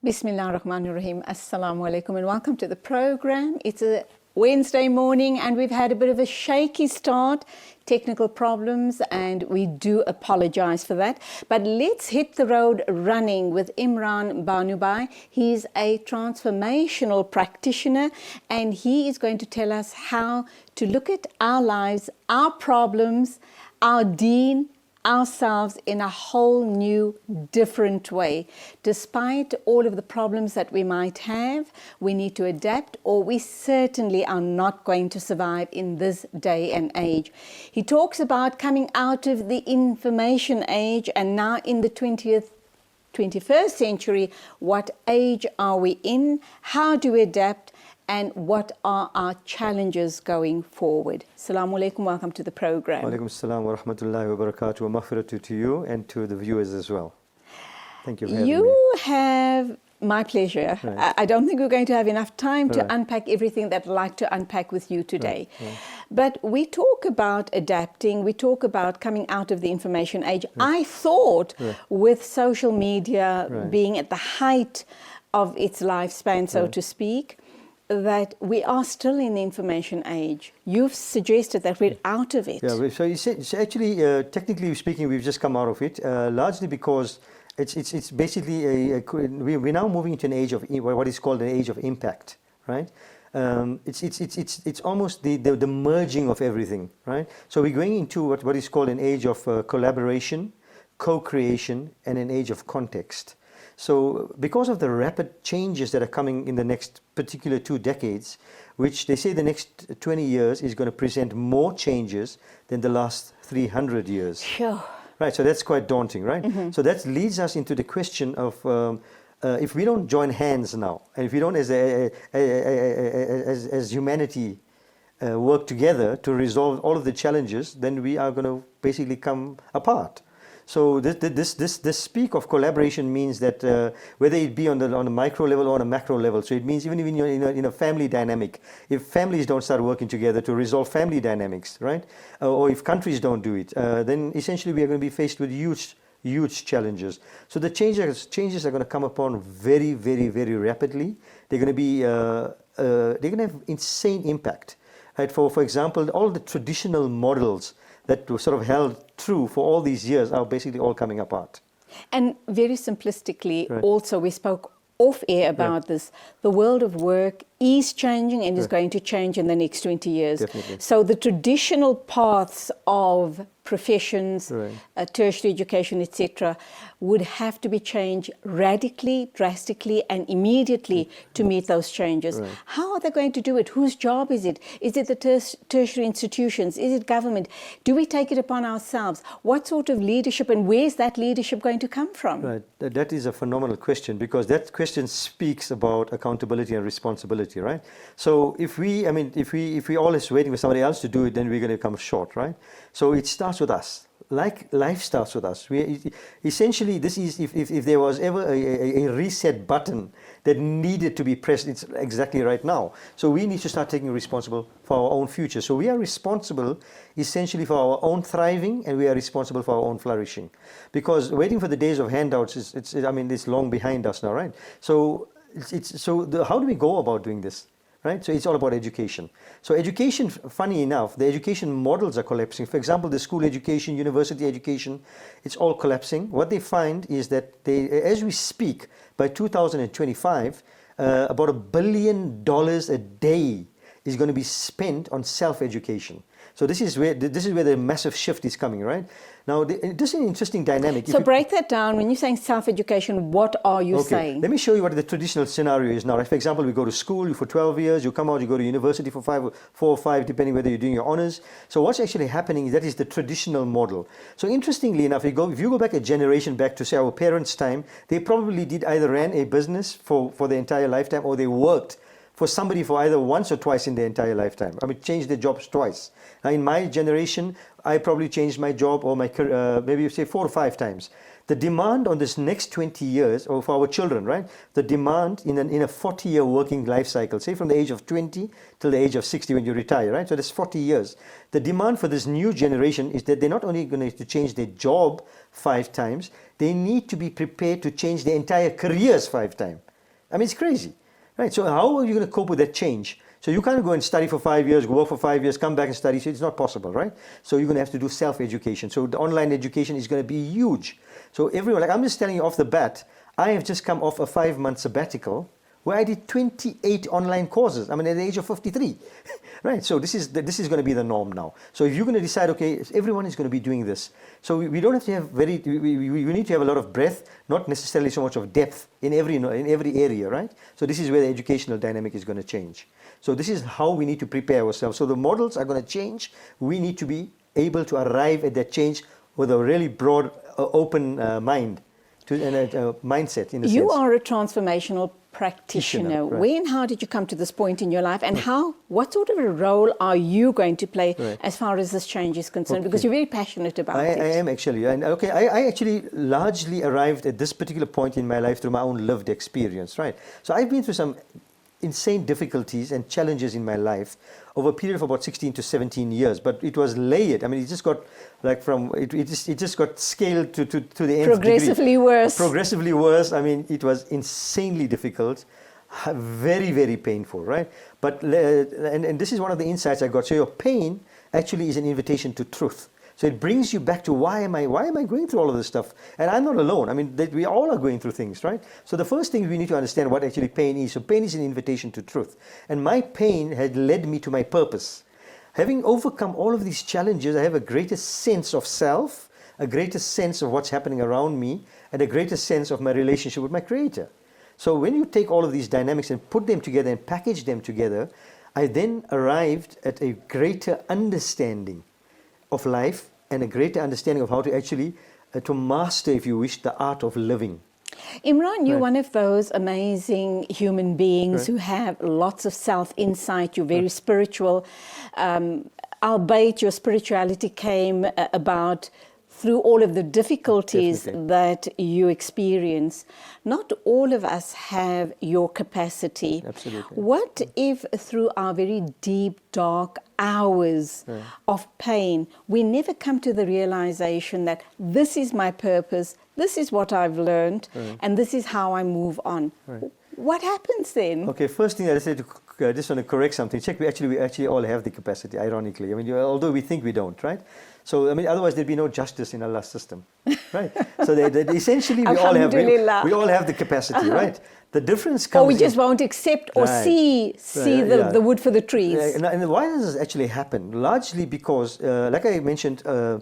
Bismillahirrahmanirrahim. Assalamu alaikum and welcome to the program. It's a Wednesday morning and we've had a bit of a shaky start, technical problems, and we do apologize for that. But let's hit the road running with Imran Banubai. He's a transformational practitioner and he is going to tell us how to look at our lives, our problems, our deen, ourselves in a whole new, different way. Despite all of the problems that we might have, we need to adapt, or we certainly are not going to survive in this day and age. He talks about coming out of the information age and now in the 21st century. What age are we in? How do we adapt? And what are our challenges going forward? Assalamu alaikum, welcome to the program. Wa alaikum assalam wa rahmatullahi wa barakatuh wa maghfiratu to you and to the viewers as well. Thank you for having me. You have my pleasure. Right. I don't think we're going to have enough time to Right. unpack everything that I'd like to unpack with you today. Right. But we talk about adapting, we talk about coming out of the information age. I thought with social media being at the height of its lifespan, so to speak, that we are still in the information age. You've suggested that we're out of it. Yeah, so you said, so actually, technically speaking, we've just come out of it, largely because it's basically we're now moving into an age of what is called an age of impact, right? It's almost the merging of everything, right? So we're going into what is called an age of collaboration, co-creation, and an age of context. So because of the rapid changes that are coming in the next particular 2 decades, which they say the next 20 years is going to present more changes than the last 300 years. Sure. Right, so that's quite daunting, right? So that leads us into the question of if we don't join hands now, and if we don't as humanity work together to resolve all of the challenges, then we are going to basically come apart. So this speak of collaboration means that whether it be on a micro level or on a macro level, so it means even you're in a family dynamic, if families don't start working together to resolve family dynamics, right, or if countries don't do it, then essentially we are going to be faced with huge challenges. So the changes are going to come upon very, very, very rapidly. They're going to be they're going to have insane impact. Right? For example, all the traditional models that were sort of held true for all these years are basically all coming apart. And very simplistically, also we spoke off air about this. The world of work is changing and is going to change in the next 20 years. Definitely. So the traditional paths of professions, tertiary education, etc., would have to be changed radically, drastically, and immediately to meet those changes. How are they going to do it? Whose job is it? Is it the tertiary institutions? Is it government? Do we take it upon ourselves? What sort of leadership, and where's that leadership going to come from? Right. That is a phenomenal question, because that question speaks about accountability and responsibility, right? So if we always waiting for somebody else to do it, then we're going to come short, right? So it starts with us. Like life starts with us. Essentially, this is if there was ever a reset button that needed to be pressed, it's exactly right now. So we need to start taking responsible for our own future. So we are responsible essentially for our own thriving, and we are responsible for our own flourishing. Because waiting for the days of handouts it's long behind us now, right? So how do we go about doing this? Right? So it's all about education. So education, funny enough, the education models are collapsing. For example, the school education, university education, it's all collapsing. What they find is that as we speak, by 2025, about $1 billion a day is going to be spent on self-education. So this is where the massive shift is coming, right? Now, this is an interesting dynamic. So break that down. When you're saying self-education, what are you saying? Let me show you what the traditional scenario is now. Right? For example, we go to school for 12 years, you come out, you go to university for 4 or 5, depending whether you're doing your honors. So what's actually happening is that is the traditional model. So interestingly enough, if you go back a generation back to, say, our parents' time, they probably either ran a business for their entire lifetime, or they worked for somebody for either once or twice in their entire lifetime. Changed their jobs twice. Now, in my generation, I probably changed my job or my career, maybe say 4 or 5 times. The demand on this next 20 years, or for our children, right? The demand in a 40-year working life cycle, say from the age of 20 till the age of 60 when you retire, right? So that's 40 years. The demand for this new generation is that they're not only going to change their job 5 times, they need to be prepared to change their entire careers 5 times. I mean, it's crazy, right? So how are you going to cope with that change? So you can't go and study for 5 years, work for 5 years, come back and study. So it's not possible, right? So you're going to have to do self-education. So the online education is going to be huge. So everyone, like I'm just telling you off the bat, I have just come off a 5-month sabbatical where I did 28 online courses. I mean, at the age of 53, right? So this is going to be the norm now. So if you're going to decide, okay, everyone is going to be doing this. So we don't have to have we need to have a lot of breadth, not necessarily so much of depth in every area, right? So this is where the educational dynamic is going to change. So this is how we need to prepare ourselves. So the models are going to change. We need to be able to arrive at that change with a really broad, open mind and a mindset. In a You sense. are a transformational practitioner. Right. When, how did you come to this point in your life, and what sort of a role are you going to play as far as this change is concerned? Because you're very passionate about it. I am actually, and I actually largely arrived at this particular point in my life through my own lived experience, right? So I've been through some insane difficulties and challenges in my life over a period of about 16 to 17 years, but it was layered. I mean, it just got it just got scaled to the nth Progressively degree. worse. Progressively worse. I mean, it was insanely difficult, very, very painful, right? But and this is one of the insights I got. So your pain actually is an invitation to truth. So it brings you back to why am I going through all of this stuff? And I'm not alone. I mean, we all are going through things, right? So the first thing we need to understand what actually pain is. So pain is an invitation to truth. And my pain had led me to my purpose. Having overcome all of these challenges, I have a greater sense of self, a greater sense of what's happening around me, and a greater sense of my relationship with my Creator. So when you take all of these dynamics and put them together and package them together, I then arrived at a greater understanding of life and a greater understanding of how to actually to master, if you wish, the art of living. Imran, you're one of those amazing human beings who have lots of self-insight. You're very spiritual, albeit your spirituality came about through all of the difficulties that you experience. Not all of us have your capacity. Absolutely. What if through our very deep, dark hours of pain, we never come to the realization that this is my purpose, this is what I've learned, and this is how I move on? What happens then? Okay, first thing I said, I just want to correct something. Check, we actually all have the capacity, ironically. I mean, although we think we don't, right? So, I mean, otherwise there'd be no justice in Allah's system, right? So essentially we all have the capacity, right? The difference comes... Or we just won't accept or see the wood for the trees. And why does this actually happen? Largely because, like I mentioned, Allah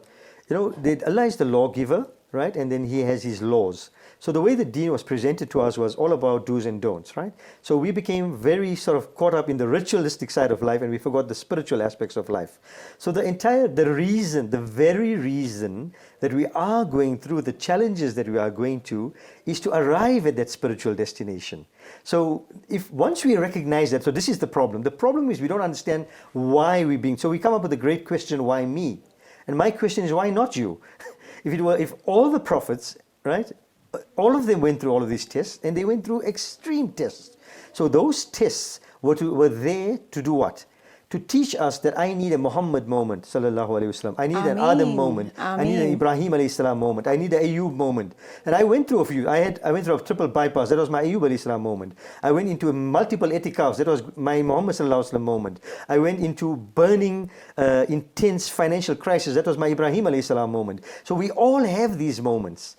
is the lawgiver, right? And then He has His laws. So the way the deen was presented to us was all about do's and don'ts, right? So we became very sort of caught up in the ritualistic side of life, and we forgot the spiritual aspects of life. So the very reason that we are going through the challenges that we are going to is to arrive at that spiritual destination. So once we recognize that, so this is the problem. The problem is we don't understand why we're being, so we come up with the great question, why me? And my question is, why not you? If all the prophets, right, all of them went through all of these tests, and they went through extreme tests. So those tests were there to do what? To teach us that I need a Muhammad moment, sallallahu alaihi wasallam. I need an Adam moment. I need an Ibrahim alayhi salam moment. I need an Ayub moment. And I went through a few. I went through a triple bypass. That was my Ayub alayhi salam moment. I went into multiple etikafs. That was my Muhammad sallallahu alaihi wasallam moment. I went into burning, intense financial crisis. That was my Ibrahim alayhi salam moment. So we all have these moments.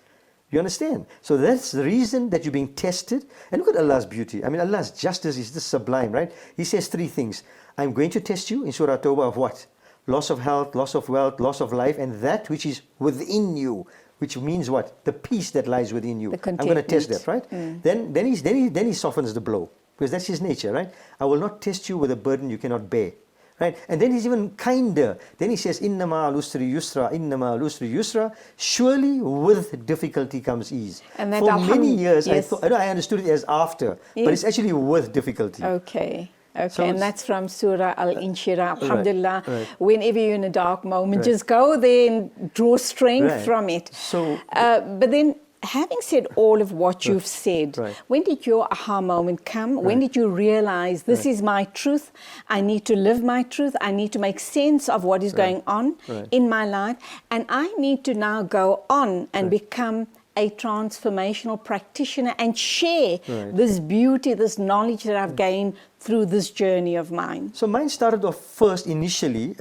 You understand? So that's the reason that you're being tested. And look at Allah's beauty. I mean, Allah's justice is just sublime, right? He says 3 things. I'm going to test you in Surah Tawbah of what? Loss of health, loss of wealth, loss of life, and that which is within you, which means what? The peace that lies within you. I'm going to test that, right? Then he softens the blow, because that's His nature, right? I will not test you with a burden you cannot bear. Right? And then He's even kinder. Then He says, Inna ma'al usri yusra, inna ma'al usri yusra. Surely with difficulty comes ease. And that for many years, I understood it as after, but it's actually with difficulty. Okay. So and that's from Surah Al-Inshirah. Alhamdulillah. Right. Whenever you're in a dark moment, just go there and draw strength from it. So, but then, having said all of what you've said, when did your aha moment come? When did you realize this is my truth? I need to live my truth. I need to make sense of what is going on in my life. And I need to now go on and become a transformational practitioner and share Right. this beauty, this knowledge that I've gained through this journey of mine? So mine started off first initially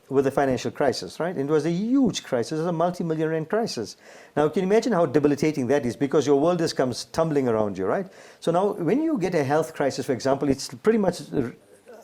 with the financial crisis, right? It was a huge crisis, it was a multi-million rand crisis. Now, can you imagine how debilitating that is? Because your world just comes tumbling around you, right? So now, when you get a health crisis, for example, it's pretty much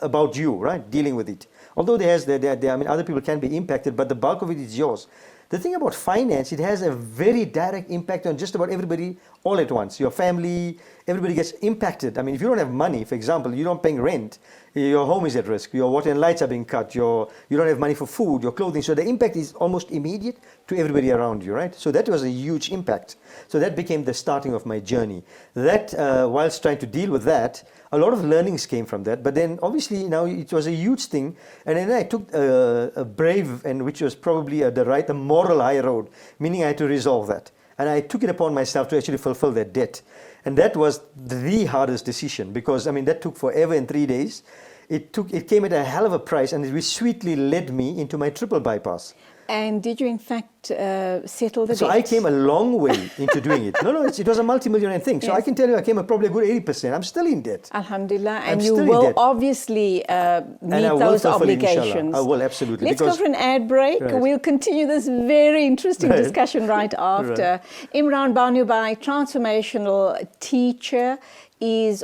about you, right? Dealing with it. Although I mean, other people can be impacted, but the bulk of it is yours. The thing about finance, it has a very direct impact on just about everybody all at once. Your family, everybody gets impacted. I mean, if you don't have money, for example, you're not paying rent, your home is at risk, your water and lights are being cut, you don't have money for food, your clothing. So the impact is almost immediate to everybody around you, right? So that was a huge impact. So that became the starting of my journey. That, whilst trying to deal with that, a lot of learnings came from that. But then obviously now it was a huge thing. And then I took a brave, and which was probably the moral high road, meaning I had to resolve that. And I took it upon myself to actually fulfill that debt. And that was the hardest decision, because I mean, that took forever and 3 days. It came at a hell of a price, and it sweetly led me into my triple bypass. And did you in fact settle the So debt? I came a long way into doing it. No, it was a multi-million thing. So Yes. I can tell you I came probably a good 80%. I'm still in debt. Alhamdulillah, I'm and you still in will debt. obviously meet And I will those fulfill it, inshallah. obligations. I will, absolutely. Let's go for an ad break. Right. We'll continue this very interesting Right. discussion right after. Imran Banubai, transformational teacher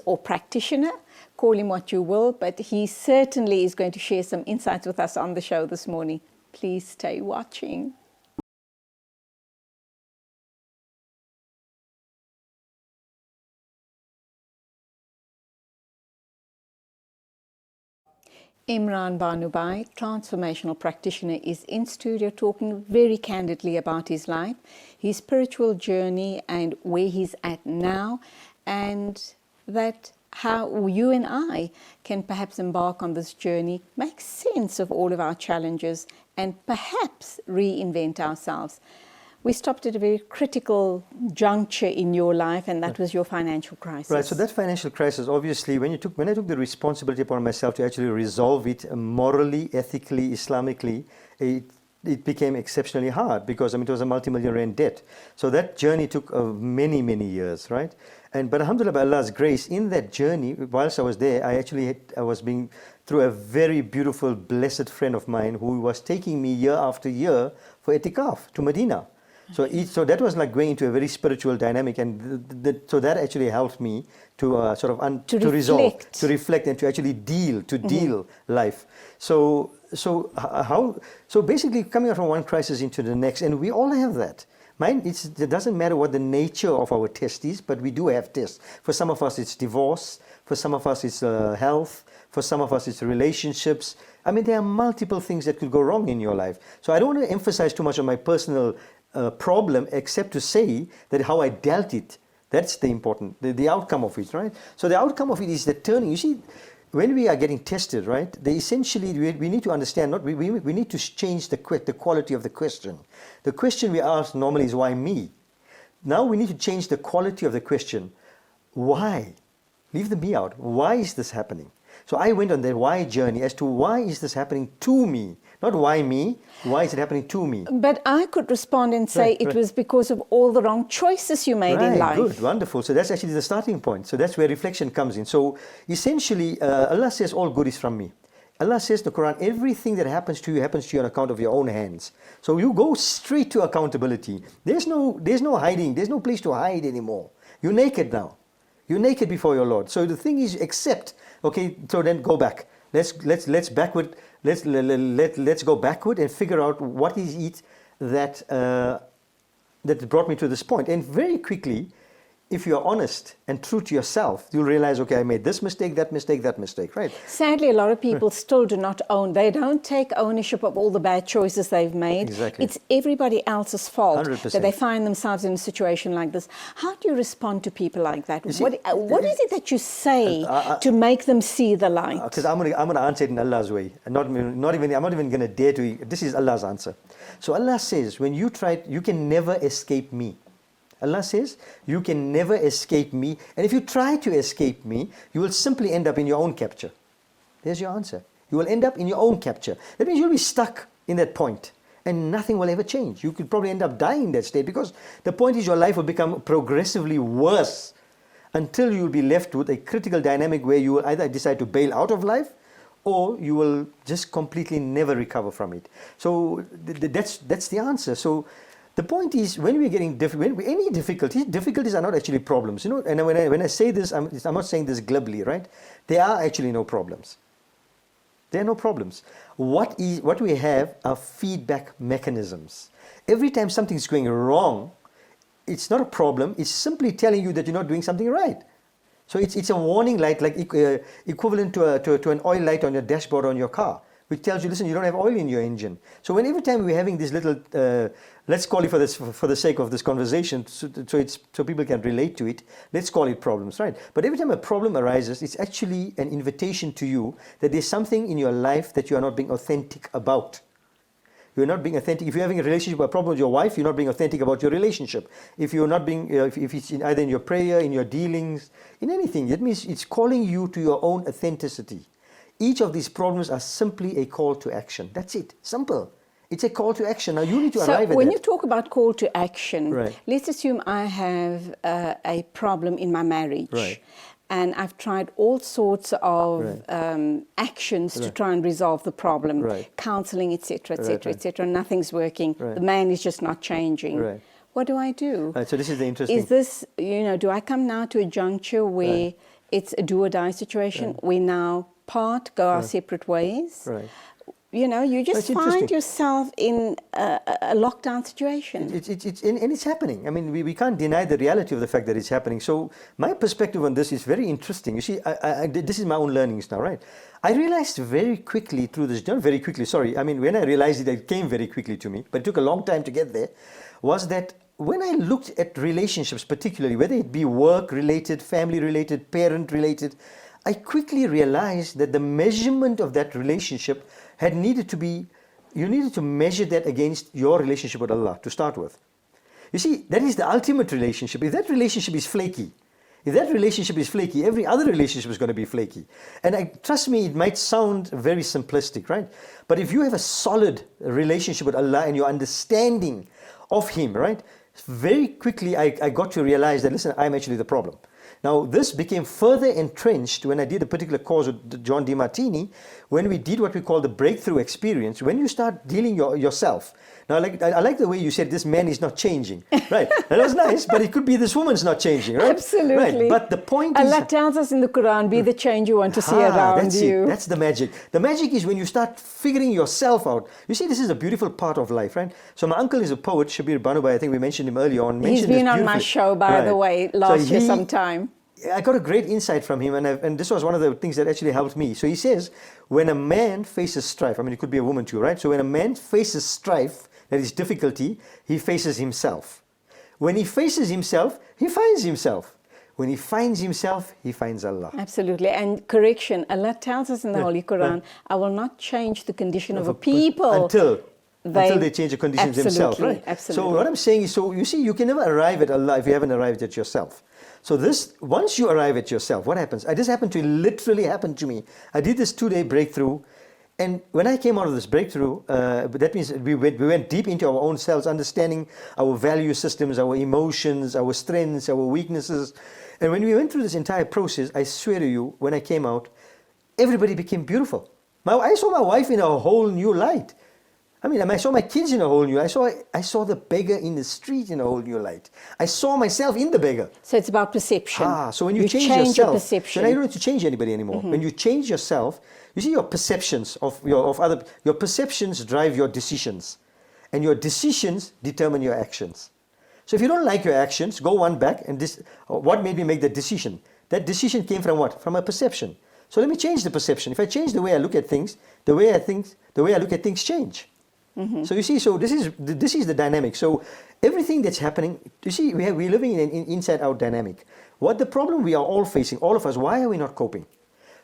or practitioner, call him what you will, but he certainly is going to share some insights with us on the show this morning. Please stay watching. Imran Banubai, transformational practitioner, is in studio talking very candidly about his life, his spiritual journey and where he's at now, and that how you and I can perhaps embark on this journey, make sense of all of our challenges, and perhaps reinvent ourselves. We stopped at a very critical juncture in your life, and that was your financial crisis. Right, so that financial crisis, obviously, when I took the responsibility upon myself to actually resolve it morally, ethically, Islamically, it became exceptionally hard, because I mean, it was a multi-million rand debt. So that journey took many, many years, right? But alhamdulillah, by Allah's grace, in that journey, whilst I was there, I was being through a very beautiful, blessed friend of mine who was taking me year after year for itikaf to Medina. So that was like going into a very spiritual dynamic, and so that actually helped me to resolve, to reflect, and to actually deal life. So basically coming out from one crisis into the next, and we all have that. It doesn't matter what the nature of our test is, but we do have tests. For some of us it's divorce, for some of us it's health, for some of us it's relationships. I mean, there are multiple things that could go wrong in your life. So I don't want to emphasize too much on my personal problem, except to say that how I dealt it, that's the important, the outcome of it, right? So the outcome of it is the turning. You see, when we are getting tested, right, we need to understand, we need to change the quality of the question. The question we ask normally is, why me? Now we need to change the quality of the question. Why? Leave the me out. Why is this happening? So I went on the why journey as to why is this happening to me? Not why me, why is it happening to me? But I could respond and say it was because of all the wrong choices you made in life. Good, wonderful. So that's actually the starting point. So that's where reflection comes in. So essentially, Allah says all good is from me. Allah says in the Quran, everything that happens to you on account of your own hands. So you go straight to accountability. There's no hiding. There's no place to hide anymore. You're naked now. You're naked before your Lord. So the thing is, accept. Okay, so then go back. Let's go backward and figure out what is it that brought me to this point. And very quickly, if you're honest and true to yourself, you'll realize, okay, I made this mistake, that mistake, right? Sadly, a lot of people still do not they don't take ownership of all the bad choices they've made. Exactly. It's everybody else's fault 100%. that they find themselves in a situation like this. How do you respond to people like that? What is it that you say to make them see the light? Because I'm gonna answer it in Allah's way. I'm not even gonna dare to. This is Allah's answer. So Allah says, when you can never escape me. Allah says, you can never escape me. And if you try to escape me, you will simply end up in your own capture. There's your answer. You will end up in your own capture. That means you'll be stuck in that point. and nothing will ever change. You could probably end up dying in that state, because the point is your life will become progressively worse until you'll be left with a critical dynamic where you will either decide to bail out of life, or you will just completely never recover from it. So that's the answer. So the point is, when we're getting any difficulties are not actually problems. You know, and when I say this, I'm not saying this glibly, right? There are actually no problems. There are no problems. What we have are feedback mechanisms. Every time something's going wrong, it's not a problem. It's simply telling you that you're not doing something right. So it's a warning light, like equivalent to an oil light on your dashboard on your car, which tells you, listen, you don't have oil in your engine. So every time we're having this little, let's call it for the sake of this conversation, so people can relate to it, let's call it problems, right? But every time a problem arises, it's actually an invitation to you that there's something in your life that you are not being authentic about. You're not being authentic. If you're having a relationship, a problem with your wife, you're not being authentic about your relationship. If you're not being, if it's either in your prayer, in your dealings, in anything, that means it's calling you to your own authenticity. Each of these problems are simply a call to action. That's it. Simple. It's a call to action. Now you need to arrive at that. So when you talk about call to action, right. Let's assume I have a problem in my marriage. Right. And I've tried all sorts of right. actions right. to try and resolve the problem, right. counseling, etc., etc., right. etc. Nothing's working. Right. The man is just not changing. Right. What do I do? Right, so this is the interesting. Is this, do I come now to a juncture where right. it's a do or die situation? Right. We now part, go our right. separate ways. Right. You just find yourself in a lockdown situation. And it's happening. I mean, we can't deny the reality of the fact that it's happening. So my perspective on this is very interesting. You see, this is my own learnings now, right? I realized very quickly through this, not very quickly, sorry. I mean, when I realized it came very quickly to me, but it took a long time to get there, was that when I looked at relationships particularly, whether it be work-related, family-related, parent-related, I quickly realized that the measurement of that relationship you needed to measure that against your relationship with Allah to start with. You see, that is the ultimate relationship. If that relationship is flaky, every other relationship is going to be flaky. And trust me, it might sound very simplistic, right? But if you have a solid relationship with Allah and your understanding of Him, right? Very quickly I got to realize that, listen, I'm actually the problem. Now, this became further entrenched when I did a particular course with John DeMartini, when we did what we call the breakthrough experience. When you start dealing yourself. Now, I like the way you said this man is not changing. Right. That was nice, but it could be this woman's not changing, right? Absolutely. Right. But the point is... Allah tells us in the Quran, be the change you want to see around you. That's the magic. The magic is when you start figuring yourself out. You see, this is a beautiful part of life, right? So my uncle is a poet, Shabir Banubai. I think we mentioned him earlier on. He's been on my show, by the way, last year sometime. I got a great insight from him, and this was one of the things that actually helped me. So he says, when a man faces strife, I mean, it could be a woman too, right? So when a man faces strife, that is difficulty, he faces himself. When he faces himself, he finds himself. When he finds himself, he finds Allah. Absolutely. And correction, Allah tells us in the Holy Quran, I will not change the condition of a people until they change the conditions themselves, right? Absolutely. So what I'm saying is, so you see, you can never arrive at Allah if you haven't arrived at yourself. So once you arrive at yourself, what happens? This literally happened to me. I did this 2-day breakthrough, and when I came out of this breakthrough, that means we went deep into our own selves, understanding our value systems, our emotions, our strengths, our weaknesses. And when we went through this entire process, I swear to you, when I came out, everybody became beautiful. I saw my wife in a whole new light. I mean, I saw my kids in a whole new light. I saw the beggar in the street in a whole new light. I saw myself in the beggar. So it's about perception. So when you change yourself, your perception. Then I don't need to change anybody anymore. Mm-hmm. When you change yourself, you see your perceptions your perceptions drive your decisions, and your decisions determine your actions. So if you don't like your actions, go one back and what made me make that decision? That decision came from what? From a perception. So let me change the perception. If I change the way I look at things, the way I look at things change. Mm-hmm. So you see, so this is the dynamic. So everything that's happening, you see, we're living in an inside-out dynamic. What the problem we are all facing, all of us, why are we not coping?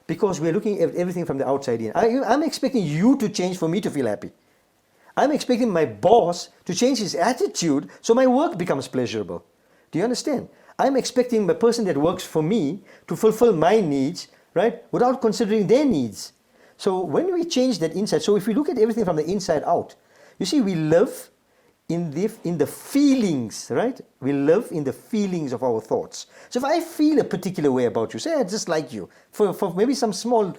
Because we're looking at everything from the outside in. I'm expecting you to change for me to feel happy. I'm expecting my boss to change his attitude so my work becomes pleasurable. Do you understand? I'm expecting the person that works for me to fulfill my needs, right, without considering their needs. So when we change that inside, so if we look at everything from the inside out, You see, we live in the feelings, right? We live in the feelings of our thoughts. So if I feel a particular way about you, say I just like you, for maybe some small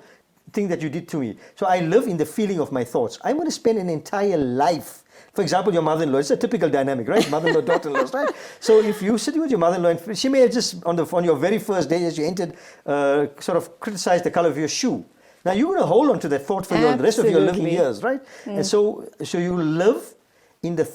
thing that you did to me. So I live in the feeling of my thoughts. I'm going to spend an entire life. For example, your mother-in-law, it's a typical dynamic, right? Mother-in-law, daughter-in-law, right? So if you're sitting with your mother-in-law, and she may have just, on your very first day as you entered, sort of criticized the color of your shoe. Now you're going to hold on to that thought for the rest of your living years, right? And so you live in the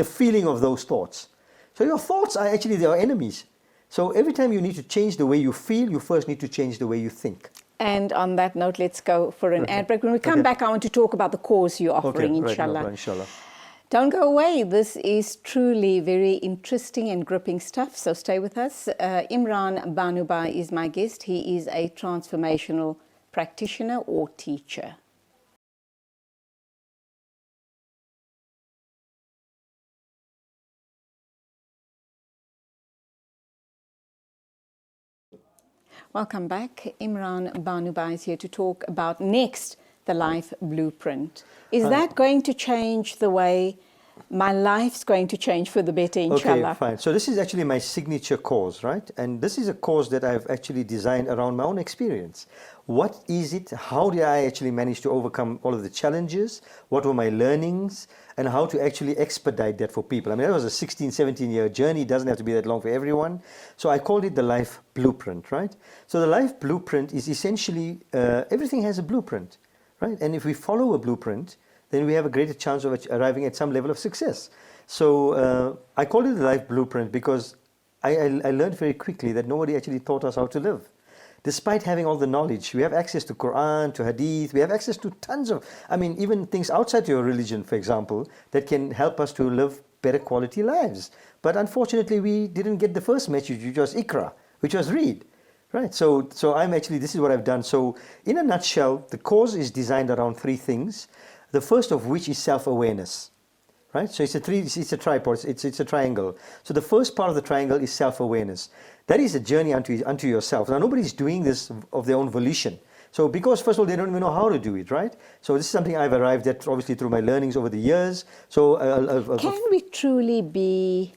feeling of those thoughts. So your thoughts are actually their enemies. So every time you need to change the way you feel, you first need to change the way you think. And on that note, let's go for an ad break. When we come back, I want to talk about the course you're offering, inshallah. Right, no, inshallah. Don't go away. This is truly very interesting and gripping stuff. So stay with us. Imran Banubai is my guest. He is a transformational practitioner or teacher. Welcome back. Imran Banubai is here to talk about next, the life blueprint. Is that going to change the way my life's going to change for the better, inshallah? Okay, fine. So this is actually my signature course, right? And this is a course that I've actually designed around my own experience. What is it? How did I actually manage to overcome all of the challenges? What were my learnings? And how to actually expedite that for people. I mean, that was a 16, 17-year journey. It doesn't have to be that long for everyone. So I called it the life blueprint, right? So the life blueprint is essentially, everything has a blueprint, right? And if we follow a blueprint, then we have a greater chance of arriving at some level of success. So I called it the life blueprint because I learned very quickly that nobody actually taught us how to live. Despite having all the knowledge, we have access to Quran, to Hadith, we have access to tons of, I mean, even things outside your religion, for example, that can help us to live better quality lives. But unfortunately, we didn't get the first message, which was Iqra, which was read. Right, so I'm actually, this is what I've done. So in a nutshell, the course is designed around three things. The first of which is self-awareness, right? So it's a tripod, it's a triangle. So the first part of the triangle is self-awareness. That is a journey unto yourself. Now nobody's doing this of their own volition. So because first of all, they don't even know how to do it, right? So this is something I've arrived at obviously through my learnings over the years. So can we truly be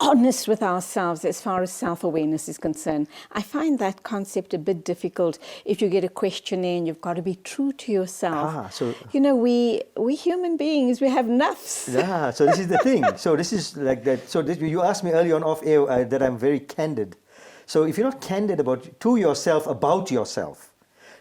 honest with ourselves as far as self-awareness is concerned? I find that concept a bit difficult. If you get a questionnaire and you've got to be true to yourself. You know, we human beings, we have nafs. Yeah, so this is the thing. So this is like that. So you asked me earlier on off air that I'm very candid. So if you're not candid to yourself about yourself,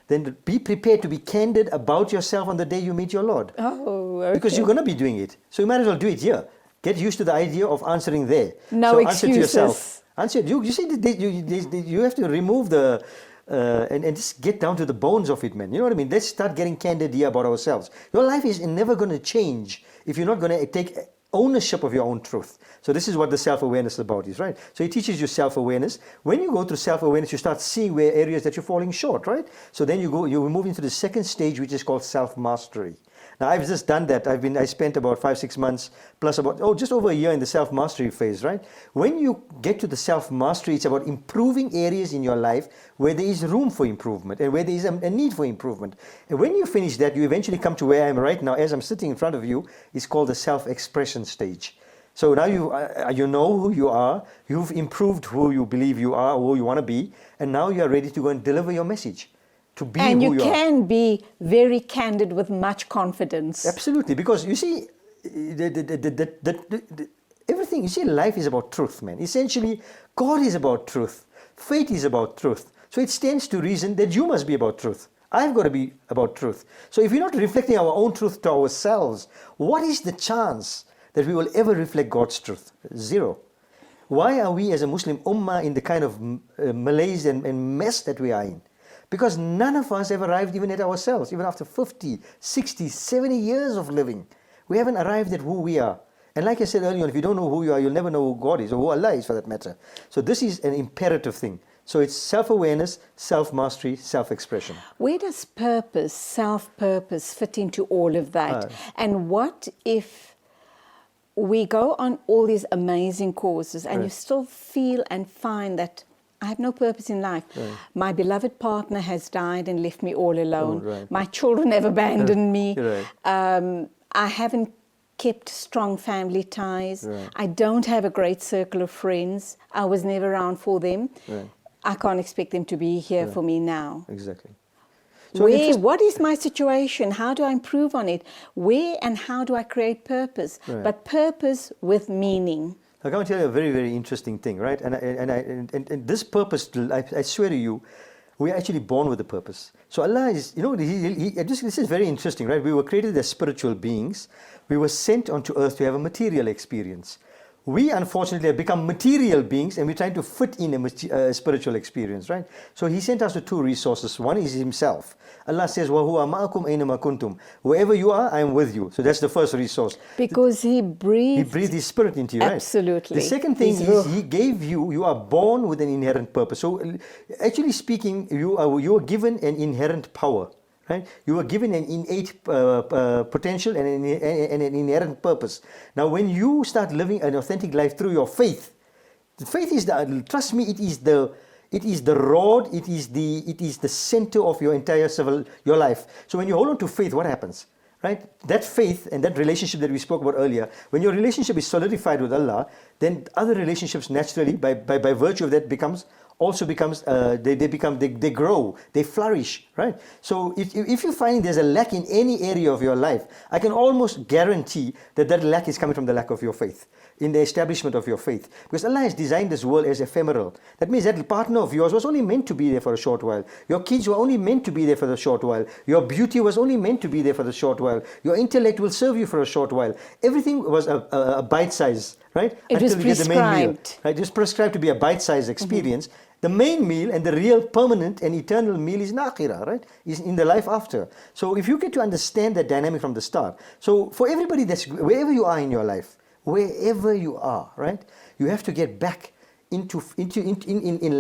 then be prepared to be candid about yourself on the day you meet your Lord. Oh, okay. Because you're going to be doing it. So you might as well do it here. Get used to the idea of answering there. No so excuses. Answer to yourself. Answer. You see, you have to remove the and just get down to the bones of it, man. You know what I mean? Let's start getting candid here about ourselves. Your life is never going to change if you're not going to take ownership of your own truth. So this is what the self-awareness about is, right? So it teaches you self-awareness. When you go through self-awareness, you start seeing where areas that you're falling short, right? So then you move into the second stage, which is called self-mastery. Now I've just done that. I spent about 5-6 months plus just over a year in the self-mastery phase, right? When you get to the self-mastery, it's about improving areas in your life where there is room for improvement and where there is a need for improvement. And when you finish that, you eventually come to where I am right now, as I'm sitting in front of you. It's called the self-expression stage. So now you know who you are, you've improved who you believe you are or who you want to be, and now you are ready to go and deliver your message. To be and who you can be very candid with much confidence. Absolutely, because you see, everything, you see, life is about truth, man. Essentially, God is about truth. Faith is about truth. So it stands to reason that you must be about truth. I've got to be about truth. So if we're not reflecting our own truth to ourselves, what is the chance that we will ever reflect God's truth? Zero. Why are we as a Muslim ummah in the kind of malaise and mess that we are in? Because none of us have arrived even at ourselves, even after 50, 60, 70 years of living. We haven't arrived at who we are. And like I said earlier, if you don't know who you are, you'll never know who God is or who Allah is for that matter. So this is an imperative thing. So it's self-awareness, self-mastery, self-expression. Where does purpose, self-purpose fit into all of that? And what if we go on all these amazing courses and you still feel and find that I have no purpose in life. Right. My beloved partner has died and left me all alone. My children have abandoned me. I haven't kept strong family ties. Right. I don't have a great circle of friends. I was never around for them. Right. I can't expect them to be here Right. for me now. Exactly. What is my situation? How do I improve on it? Where and how do I create purpose? Right. But purpose with meaning. I can tell you a very, very interesting thing, right? And this purpose, I swear to you, we are actually born with a purpose. So Allah is, this is very interesting, right? We were created as spiritual beings. We were sent onto earth to have a material experience. We unfortunately have become material beings and we're trying to fit in a spiritual experience, right? So He sent us with two resources. One is Himself. Allah says, وَهُوَ مَعَكُمْ أَيْنَمَا كُنْتُمْ. Wherever you are, I am with you. So that's the first resource. Because He breathed His Spirit into you, right? Absolutely. The second thing is He gave you are born with an inherent purpose. So actually speaking, you are given an inherent power. Right? You are given an innate potential and an inherent purpose. Now, when you start living an authentic life through your faith, the faith is trust me, it is the rod, it is the center of your entire your life. So when you hold on to faith, what happens? Right? That faith and that relationship that we spoke about earlier, when your relationship is solidified with Allah, then other relationships naturally, by virtue of that, they grow, they flourish, right? So if you find there's a lack in any area of your life, I can almost guarantee that lack is coming from the lack of your faith, in the establishment of your faith. Because Allah has designed this world as ephemeral. That means that partner of yours was only meant to be there for a short while. Your kids were only meant to be there for the short while. Your beauty was only meant to be there for the short while. Your intellect will serve you for a short while. Everything was a bite size, right? It was Until you get the main meal. prescribed. Right? It was prescribed to be a bite-sized experience. The main meal and the real permanent and eternal meal is in akhirah, right? Is in the life after. So if you get to understand that dynamic from the start. So for everybody wherever you are in your life, wherever you are, right? You have to get back in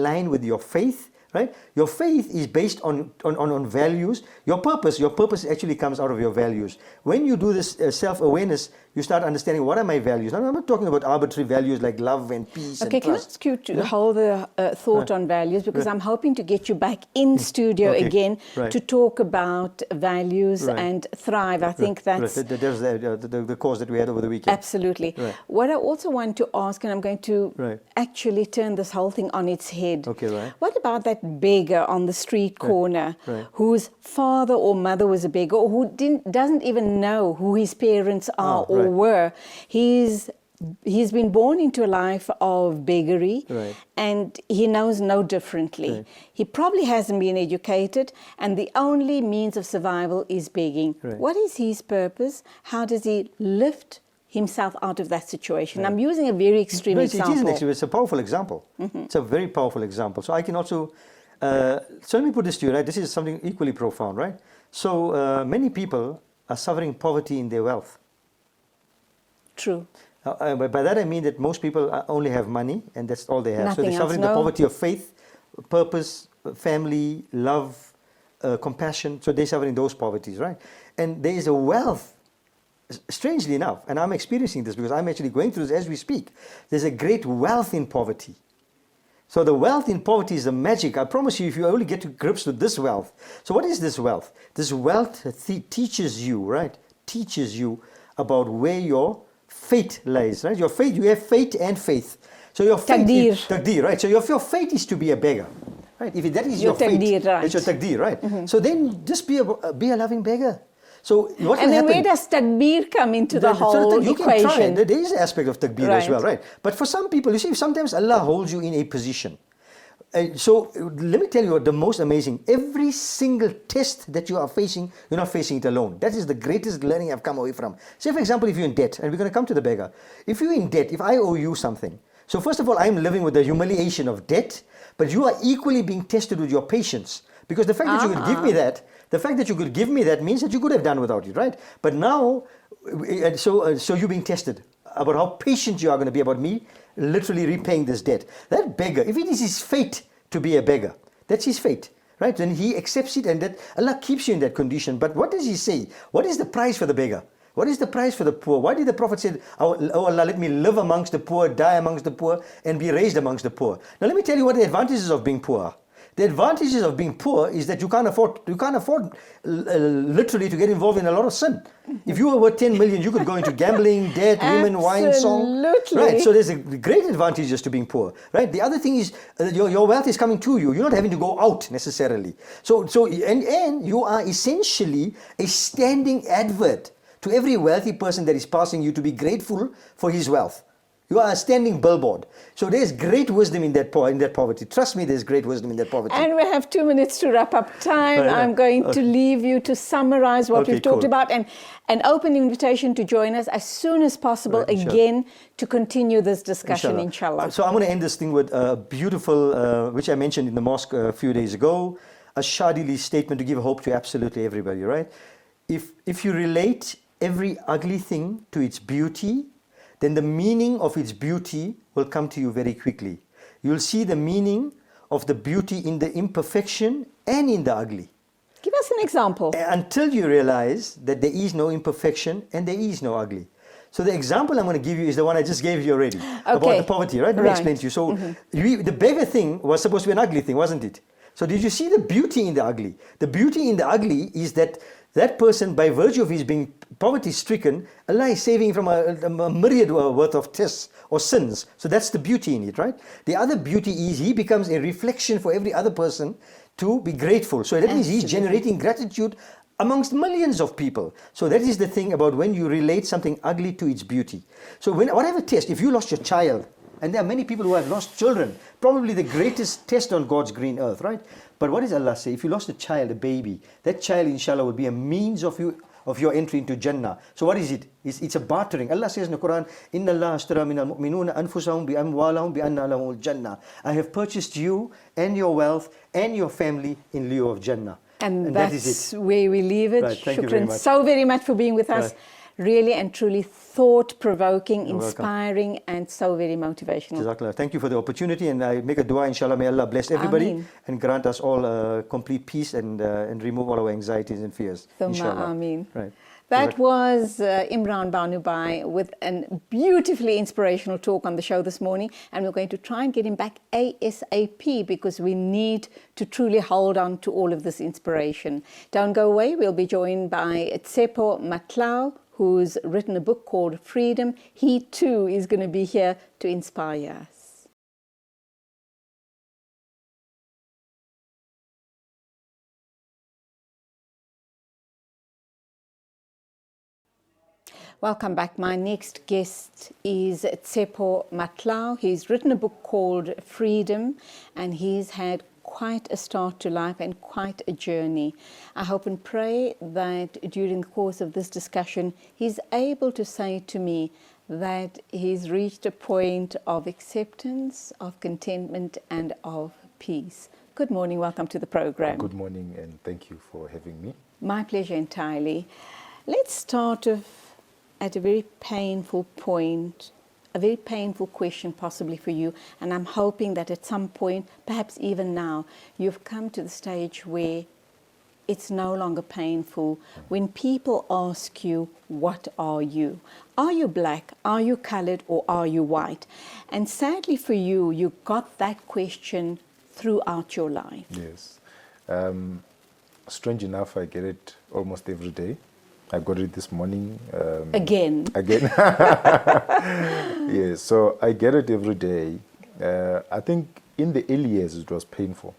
line with your faith, right? Your faith is based on values. Your purpose actually comes out of your values. When you do this self-awareness, you start understanding, what are my values? Now, I'm not talking about arbitrary values like love and peace and trust. Can I ask you to hold the thought on values? Because I'm hoping to get you back in studio again to talk about values and thrive. I think that's... There's the course that we had over the weekend. Absolutely. What I also want to ask, and I'm going to actually turn this whole thing on its head. What about that beggar on the street corner whose father or mother was a beggar, or who doesn't even know who his parents are or were? He's been born into a life of beggary and he knows no differently. He probably hasn't been educated and the only means of survival is begging. What is his purpose? How does he lift himself out of that situation? I'm using a very extreme example. It's a powerful example. It's a very powerful example. So I can also, so let me put this to you, right? This is something equally profound, right? So many people are suffering poverty in their wealth. True. By that I mean that most people only have money and that's all they have. Nothing so they're suffering the poverty of faith, purpose, family, love, compassion. So they're suffering those poverties, right? And there is a wealth, strangely enough, and I'm experiencing this because I'm actually going through this as we speak. There's a great wealth in poverty. So the wealth in poverty is the magic. I promise you, if you only get to grips with this wealth. So what is this wealth? This wealth teaches you, right? Teaches you about where your fate lies, right? Your fate, you have fate and faith. So your fate is taqdeer, right? So your fate is to be a beggar, right? If that is your fate, it's your taqdeer, right? So then just be a loving beggar. So what and then where does takbir come into the whole equation? There is an aspect of takbir as well, right? But for some people, you see, sometimes Allah holds you in a position. So let me tell you the most amazing. Every single test that you are facing, you're not facing it alone. That is the greatest learning I've come away from. Say, for example, if you're in debt, and we're going to come to the beggar. If you're in debt, if I owe you something, so first of all, I'm living with the humiliation of debt, but you are equally being tested with your patience. Because the fact that you could give me that, means that you could have done without it, right? But now, so you're being tested about how patient you are going to be about me literally repaying this debt. That beggar, if it is his fate to be a beggar, that's his fate, right? Then he accepts it and that Allah keeps you in that condition. But what does he say? What is the price for the beggar? What is the price for the poor? Why did the Prophet say, oh Allah, let me live amongst the poor, die amongst the poor, and be raised amongst the poor? Now let me tell you what the advantages of being poor are. The advantages of being poor is that you can't afford literally to get involved in a lot of sin. If you were worth 10 million, you could go into gambling, debt, women, wine, song. Absolutely. Right. So there's a great advantages to being poor. Right. The other thing is your wealth is coming to you. You're not having to go out necessarily. And you are essentially a standing advert to every wealthy person that is passing you to be grateful for his wealth. You are a standing billboard. So there's great wisdom in that poverty. Trust me, there's great wisdom in that poverty. And we have 2 minutes to wrap up time. Right, I'm going to leave you to summarize what we've talked cool. about, and an open invitation to join us as soon as possible again to continue this discussion, inshallah. So I'm going to end this thing with a beautiful, which I mentioned in the mosque a few days ago, a Shadili statement to give hope to absolutely everybody, right? If you relate every ugly thing to its beauty, then the meaning of its beauty will come to you very quickly. You'll see the meaning of the beauty in the imperfection and in the ugly. Give us an example. Until you realize that there is no imperfection and there is no ugly. So the example I'm going to give you is the one I just gave you already, about the poverty, right? Let me explain to you. So the beggar thing was supposed to be an ugly thing, wasn't it? So did you see the beauty in the ugly? The beauty in the ugly is that person, by virtue of his being poverty-stricken, Allah is saving him from a myriad worth of tests or sins. So that's the beauty in it, right? The other beauty is he becomes a reflection for every other person to be grateful. So that means he's generating gratitude amongst millions of people. So that is the thing about when you relate something ugly to its beauty. So whatever test, if you lost your child, and there are many people who have lost children, probably the greatest test on God's green earth, right? But what does Allah say? If you lost a child, a baby, that child, inshallah, will be a means of your entry into Jannah. So what is it? It's a bartering. Allah says in the Quran, Inna Allah ashtara min al-mu'minuna anfusahum bi amwalahum bi anna lahumul Jannah. I have purchased you and your wealth and your family in lieu of Jannah. And that's where we leave it. Right, thank you very much. So very much for being with us. Right. Really and truly thought-provoking, inspiring, and so very motivational. Jazakallah. Thank you for the opportunity, and I make a dua, inshallah, may Allah bless everybody Ameen. And grant us all complete peace and remove all our anxieties and fears. Thumma Inshallah. Ameen. Right. That was Imran Banubai with a beautifully inspirational talk on the show this morning, and we're going to try and get him back ASAP because we need to truly hold on to all of this inspiration. Don't go away. We'll be joined by Tsepo Matlau, who's written a book called Freedom. He too is going to be here to inspire us. Welcome back. My next guest is Tsepo Matlau. He's written a book called Freedom, and he's had quite a start to life and quite a journey. I hope and pray that during the course of this discussion, he's able to say to me that he's reached a point of acceptance, of contentment, and of peace. Good morning. Welcome to the program. Good morning, and thank you for having me. My pleasure entirely. Let's start at a very painful point, a very painful question possibly for you, and I'm hoping that at some point, perhaps even now, you've come to the stage where it's no longer painful. When people ask you, what are you? Are you black? Are you colored? Or are you white? And sadly for you, you got that question throughout your life. Yes. Strange enough, I get it almost every day. I got it this morning. Again. Yes, so I get it every day. I think in the early years it was painful.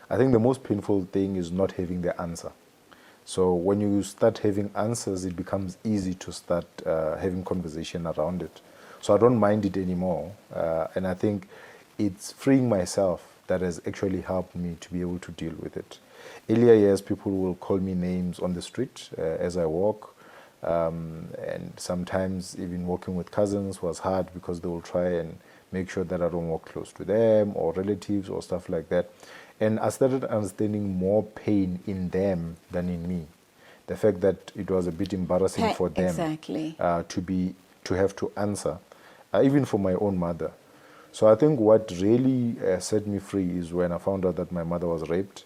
I think the most painful thing is not having the answer. So when you start having answers, it becomes easy to start having conversation around it. So I don't mind it anymore. And I think it's freeing myself that has actually helped me to be able to deal with it. Earlier years, people will call me names on the street as I walk. And sometimes even walking with cousins was hard because they will try and make sure that I don't walk close to them or relatives or stuff like that. And I started understanding more pain in them than in me. The fact that it was a bit embarrassing for them Exactly. to have to answer, even for my own mother. So I think what really set me free is when I found out that my mother was raped.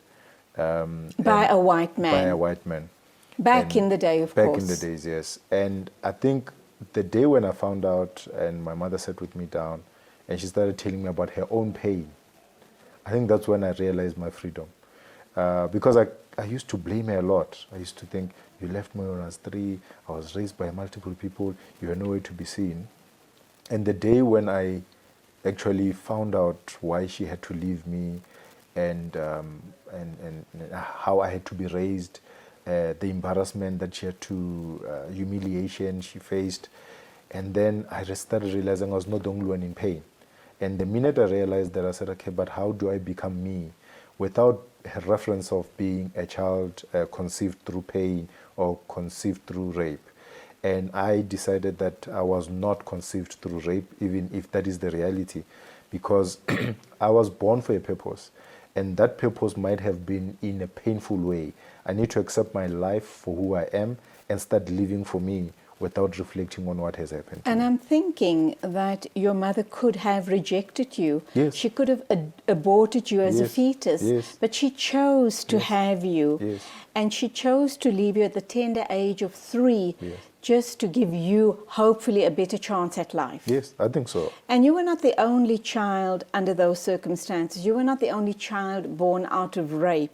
By a white man. By a white man. Back in the day, of course. Back in the days, yes. And I think the day when I found out and my mother sat with me down and she started telling me about her own pain, I think that's when I realized my freedom. Because I used to blame her a lot. I used to think, you left me when I was 3, I was raised by multiple people, you were nowhere to be seen. And the day when I actually found out why she had to leave me and how I had to be raised, the embarrassment that she had to, humiliation she faced, and then I just started realizing I was not the only one in pain. And the minute I realized that, I said, okay, but how do I become me without a reference of being a child conceived through pain or conceived through rape? And I decided that I was not conceived through rape, even if that is the reality, because I was born for a purpose, and that purpose might have been in a painful way. I need to accept my life for who I am and start living for me without reflecting on what has happened. And I'm thinking that your mother could have rejected you. Yes. She could have aborted you as a Yes. fetus, Yes. but she chose to have you. Yes. And she chose to leave you at the tender age of 3 Yes. just to give you, hopefully, a better chance at life. Yes, I think so. And you were not the only child under those circumstances. You were not the only child born out of rape.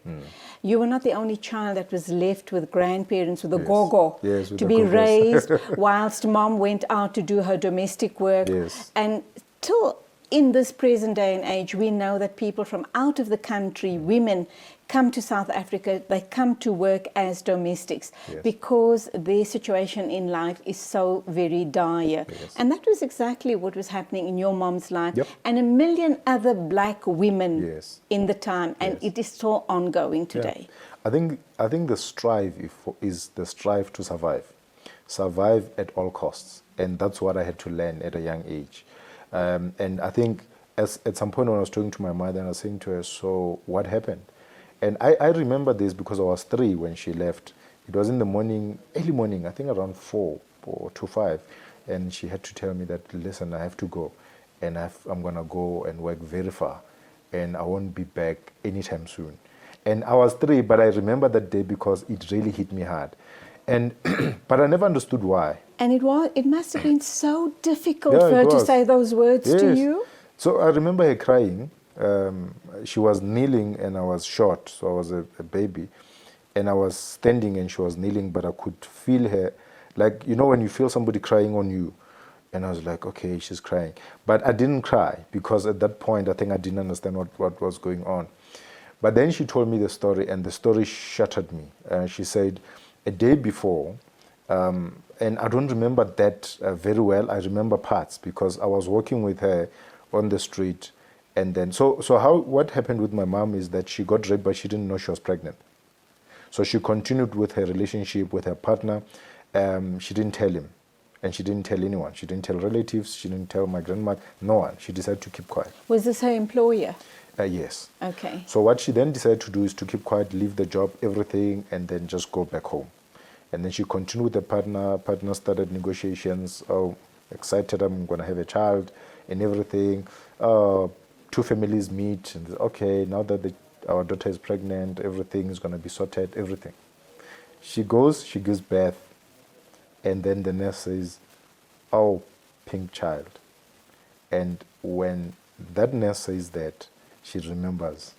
You were not the only child that was left with grandparents with a Yes. gogo Yes, with to the be gogos. raised whilst mom went out to do her domestic work. Yes. And till in this present day and age, we know that people from out of the country, women, come to South Africa, they come to work as domestics Yes. because their situation in life is so very dire. Yes. And that was exactly what was happening in your mom's life Yep. and a million other black women Yes. in the time. And Yes. it is still ongoing today. Yeah. I think the strive is the strive to survive at all costs, and that's what I had to learn at a young age. And I think at some point when I was talking to my mother, and I was saying to her, so what happened? And I remember this because I was 3 when she left. It was in the morning, early morning, I think around 4 or to 5. And she had to tell me that, listen, I have to go. And I'm going to go and work very far. And I won't be back anytime soon. And I was 3, but I remember that day because it really hit me hard. And but I never understood why. And it must have been so difficult Yeah, for her it to was. say those words to Yes. you. So I remember her crying. She was kneeling and I was short, so I was a baby. And I was standing and she was kneeling, but I could feel her, like, you know when you feel somebody crying on you. And I was like, okay, she's crying. But I didn't cry because at that point I think I didn't understand what was going on. But then she told me the story, and the story shattered me. She said, a day before, and I don't remember that very well. I remember parts because I was walking with her on the street. And then, what happened with my mom is that she got raped, but she didn't know she was pregnant. So she continued with her relationship with her partner. She didn't tell him, and she didn't tell anyone. She didn't tell relatives. She didn't tell my grandma. No one. She decided to keep quiet. Was this her employer? Yes. Okay. So what she then decided to do is to keep quiet, leave the job, everything, and then just go back home. And then she continued with the partner. Partner started negotiations. Oh, excited, I'm going to have a child and everything. 2 families meet and okay, now that our daughter is pregnant, everything is going to be sorted, everything. She gives birth, and then the nurse says, oh, pink child. And when that nurse says that, she remembers.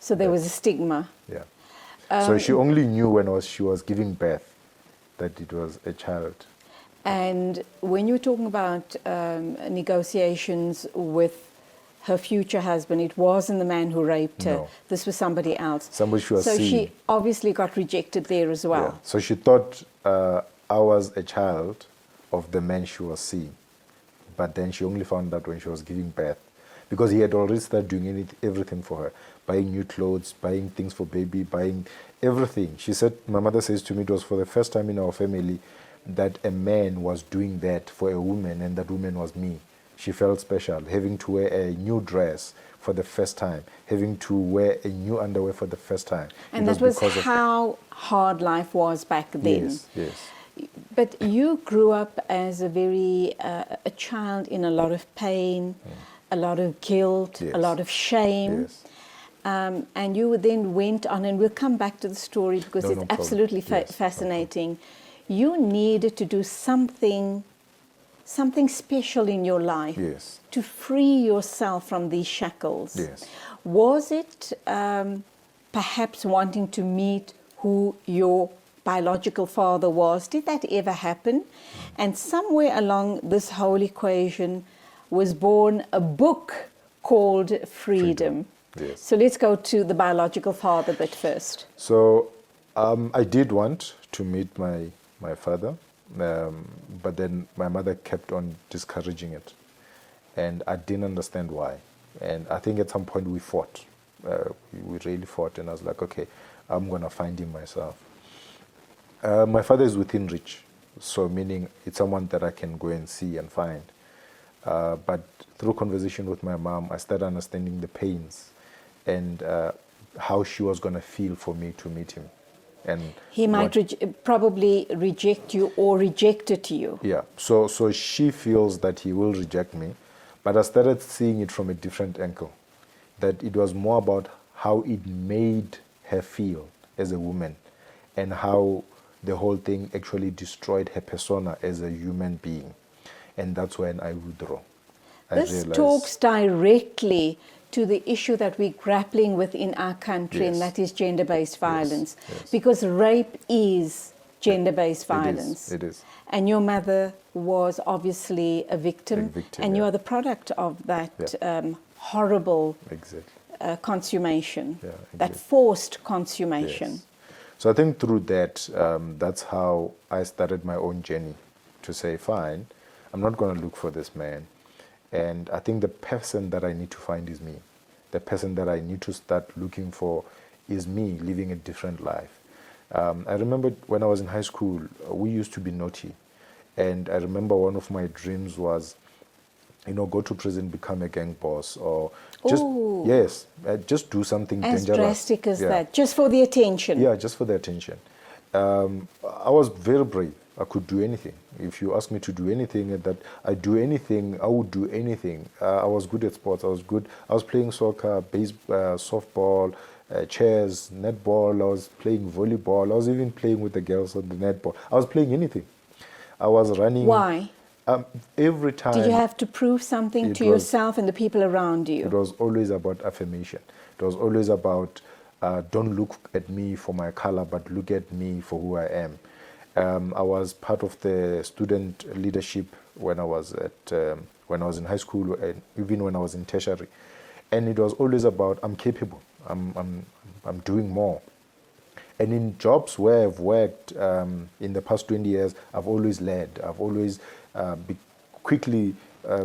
So there was a stigma. Yeah. So she only knew when she was giving birth that it was a child. And when you were talking about negotiations with her future husband, it wasn't the man who raped her. No. This was somebody else. Somebody she was So seeing. she obviously got rejected there as well. Yeah. So she thought I was a child of the man she was seeing. But then she only found out when she was giving birth. Because he had already started doing everything for her. Buying new clothes, buying things for baby, buying everything. She said, my mother says to me, it was for the first time in our family that a man was doing that for a woman, and that woman was me. She felt special, having to wear a new dress for the first time, having to wear a new underwear for the first time. And that was how hard life was back then. Yes, yes. But you grew up as a child in a lot of pain, a lot of guilt, Yes. a lot of shame. Yes. And you then went on, and we'll come back to the story because No, it's no problem. absolutely Yes, no fascinating. You needed to do something something special in your life Yes. to free yourself from these shackles. Yes. Was it perhaps wanting to meet who your biological father was? Did that ever happen? And somewhere along this whole equation was born a book called Freedom. Yes. So let's go to the biological father bit first. So I did want to meet my father, but then my mother kept on discouraging it. And I didn't understand why. And I think at some point we fought. We really fought, and I was like, okay, I'm going to find him myself. My father is within reach, so meaning it's someone that I can go and see and find. But through conversation with my mom, I started understanding the pains and how she was going to feel for me to meet him. And he might probably reject you or rejected you. Yeah, so she feels that he will reject me, but I started seeing it from a different angle, that it was more about how it made her feel as a woman and how the whole thing actually destroyed her persona as a human being. And that's when I withdraw. This talks directly to the issue that we're grappling with in our country, Yes. and that is gender-based violence. Yes. Because rape is gender-based violence. It is. And your mother was obviously a victim, and you yeah. are the product of that Yeah. horrible Exactly. consummation, Yeah, that exactly. forced consummation. Yes. So I think through that, that's how I started my own journey to say, fine, I'm not going to look for this man. And I think the person that I need to find is me. The person that I need to start looking for is me living a different life. I remember when I was in high school, we used to be naughty. And I remember one of my dreams was, go to prison, become a gang boss, or just, Ooh. yes, just do something As dangerous. drastic as Yeah. that, just for the attention. Yeah, just for the attention. I was very brave. I could do anything. If you ask me to do anything, that I do anything, I would do anything. I was good at sports. I was playing soccer, softball, chess, netball. I was playing volleyball. I was even playing with the girls on the netball. I was playing anything. I was running. Why? Every time. Did you have to prove something to yourself and the people around you? It was always about affirmation. It was always about don't look at me for my color, but look at me for who I am. I was part of the student leadership when I was in high school, and even when I was in tertiary, and it was always about I'm capable. I'm doing more. And in jobs where I've worked in the past 20 years, I've always led. I've always quickly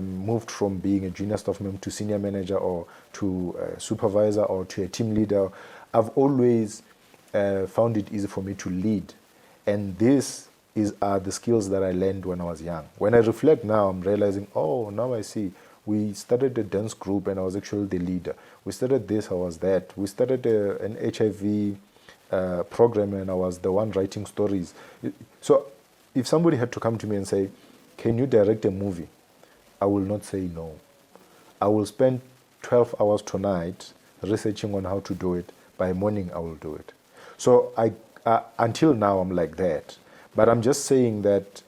moved from being a junior staff member to senior manager or to a supervisor or to a team leader. I've always found it easy for me to lead. And this are the skills that I learned when I was young. When I reflect now, I'm realizing, now I see. We started a dance group and I was actually the leader. We started this, I was that. We started an HIV program and I was the one writing stories. So if somebody had to come to me and say, can you direct a movie? I will not say no. I will spend 12 hours tonight researching on how to do it. By morning, I will do it. So until now, I'm like that. But I'm just saying that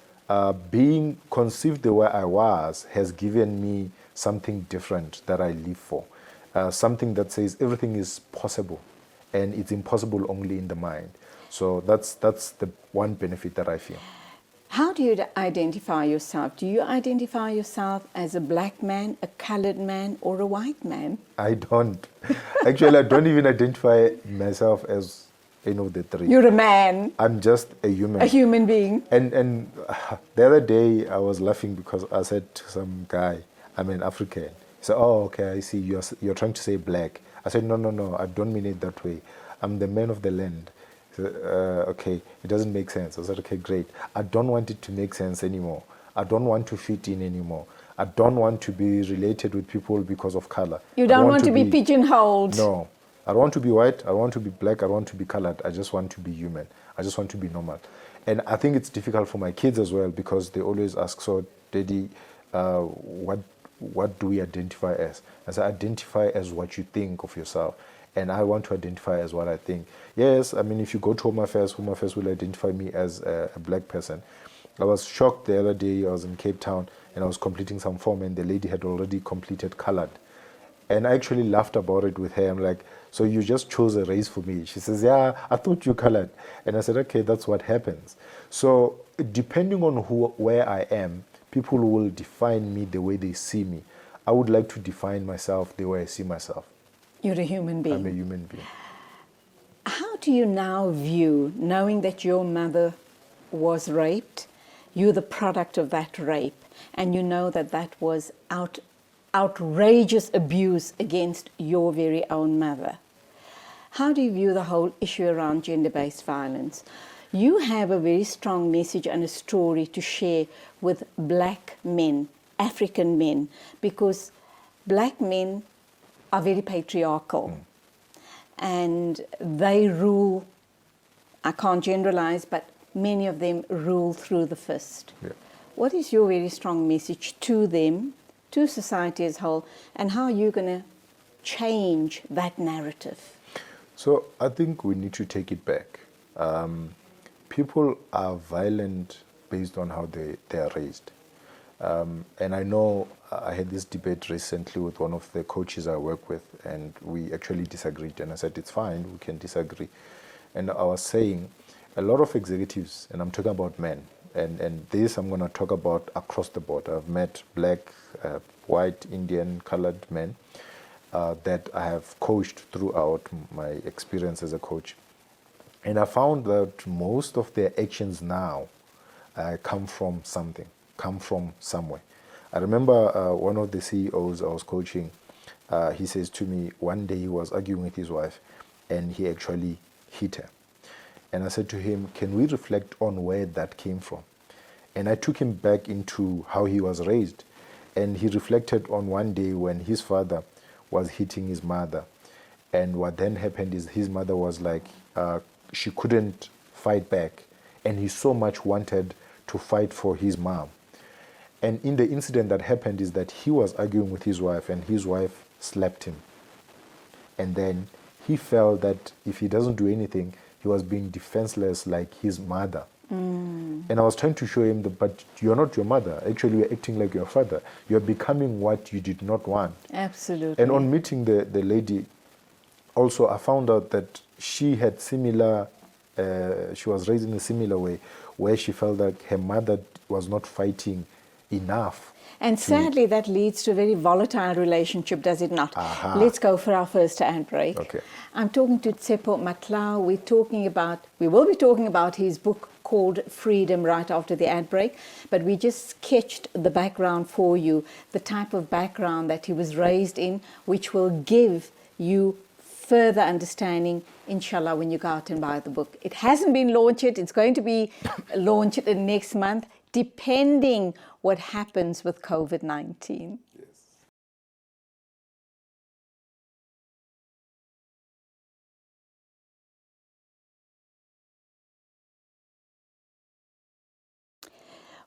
being conceived the way I was has given me something different that I live for. Something that says everything is possible, and it's impossible only in the mind. So that's the one benefit that I feel. How do you identify yourself? Do you identify yourself as a black man, a colored man, or a white man? I don't. Actually, I don't even identify myself as any of the three. You're a man. I'm just a human. A human being. And the other day, I was laughing because I said to some guy, I'm an African. He said, oh, okay, I see. You're trying to say black. I said, no, I don't mean it that way. I'm the man of the land. Okay, it doesn't make sense. I said, okay, great. I don't want it to make sense anymore. I don't want to fit in anymore. I don't want to be related with people because of color. You don't want to be pigeonholed. No. I don't want to be white. I don't want to be black. I don't want to be colored. I just want to be human. I just want to be normal. And I think it's difficult for my kids as well because they always ask, so, Daddy, what do we identify as? I say, identify as what you think of yourself. And I want to identify as what I think. Yes, I mean, if you go to Home Affairs will identify me as a black person. I was shocked the other day, I was in Cape Town, and I was completing some form, and the lady had already completed colored. And I actually laughed about it with her. I'm like, so you just chose a race for me? She says, yeah, I thought you colored. And I said, okay, that's what happens. So depending on where I am, people will define me the way they see me. I would like to define myself the way I see myself. You're a human being. I'm a human being. How do you now view, knowing that your mother was raped, you're the product of that rape, and you know that that was outrageous abuse against your very own mother? How do you view the whole issue around gender-based violence? You have a very strong message and a story to share with black men, African men, because black men are very patriarchal. And they rule, I can't generalize, but many of them rule through the fist. Yeah. What is your very strong message to them, to society as a whole, and how are you going to change that narrative? So I think we need to take it back. People are violent based on how they are raised. And I know I had this debate recently with one of the coaches I work with, and we actually disagreed. And I said, it's fine, we can disagree. And I was saying, a lot of executives, and I'm talking about men, and this I'm going to talk about across the board. I've met black, white, Indian, colored men that I have coached throughout my experience as a coach. And I found that most of their actions now come from something, come from somewhere. I remember one of the CEOs I was coaching, he says to me, one day he was arguing with his wife and he actually hit her. And I said to him, can we reflect on where that came from? And I took him back into how he was raised. And he reflected on one day when his father was hitting his mother. And what then happened is his mother was like, she couldn't fight back. And he so much wanted to fight for his mom. And in the incident that happened is that he was arguing with his wife and his wife slapped him. And then he felt that if he doesn't do anything, he was being defenseless like his mother. And I was trying to show him that, but you're not your mother. Actually, you're acting like your father. You're becoming what you did not want. Absolutely. And on meeting the lady, also I found out that she had similar, she was raised in a similar way, where she felt like her mother was not fighting enough. And sadly, that leads to a very volatile relationship, does it not? Let's go for our first ad break. Okay. I'm talking to Tsepo Matlau. We will be talking about his book called Freedom right after the ad break, but we just sketched the background for you, the type of background that he was raised in, which will give you further understanding, inshallah, when you go out and buy the book. It hasn't been launched yet. It's going to be launched next month, depending what happens with COVID-19.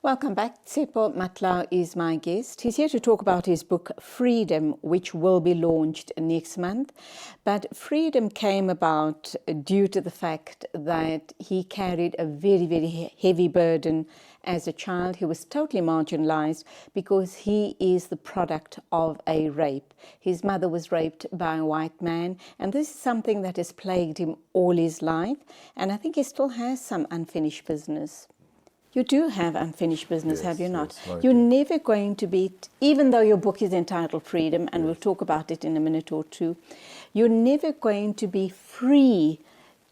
Welcome back. Tsepo Matlau is my guest. He's here to talk about his book, Freedom, which will be launched next month. But Freedom came about due to the fact that he carried a very, very heavy burden as a child. He was totally marginalized because he is the product of a rape. His mother was raped by a white man, and this is something that has plagued him all his life. And I think he still has some unfinished business. You do have unfinished business, Yes, have you not? yes, You're never going to be, even though your book is entitled Freedom, and we'll talk about it in a minute or two, you're never going to be free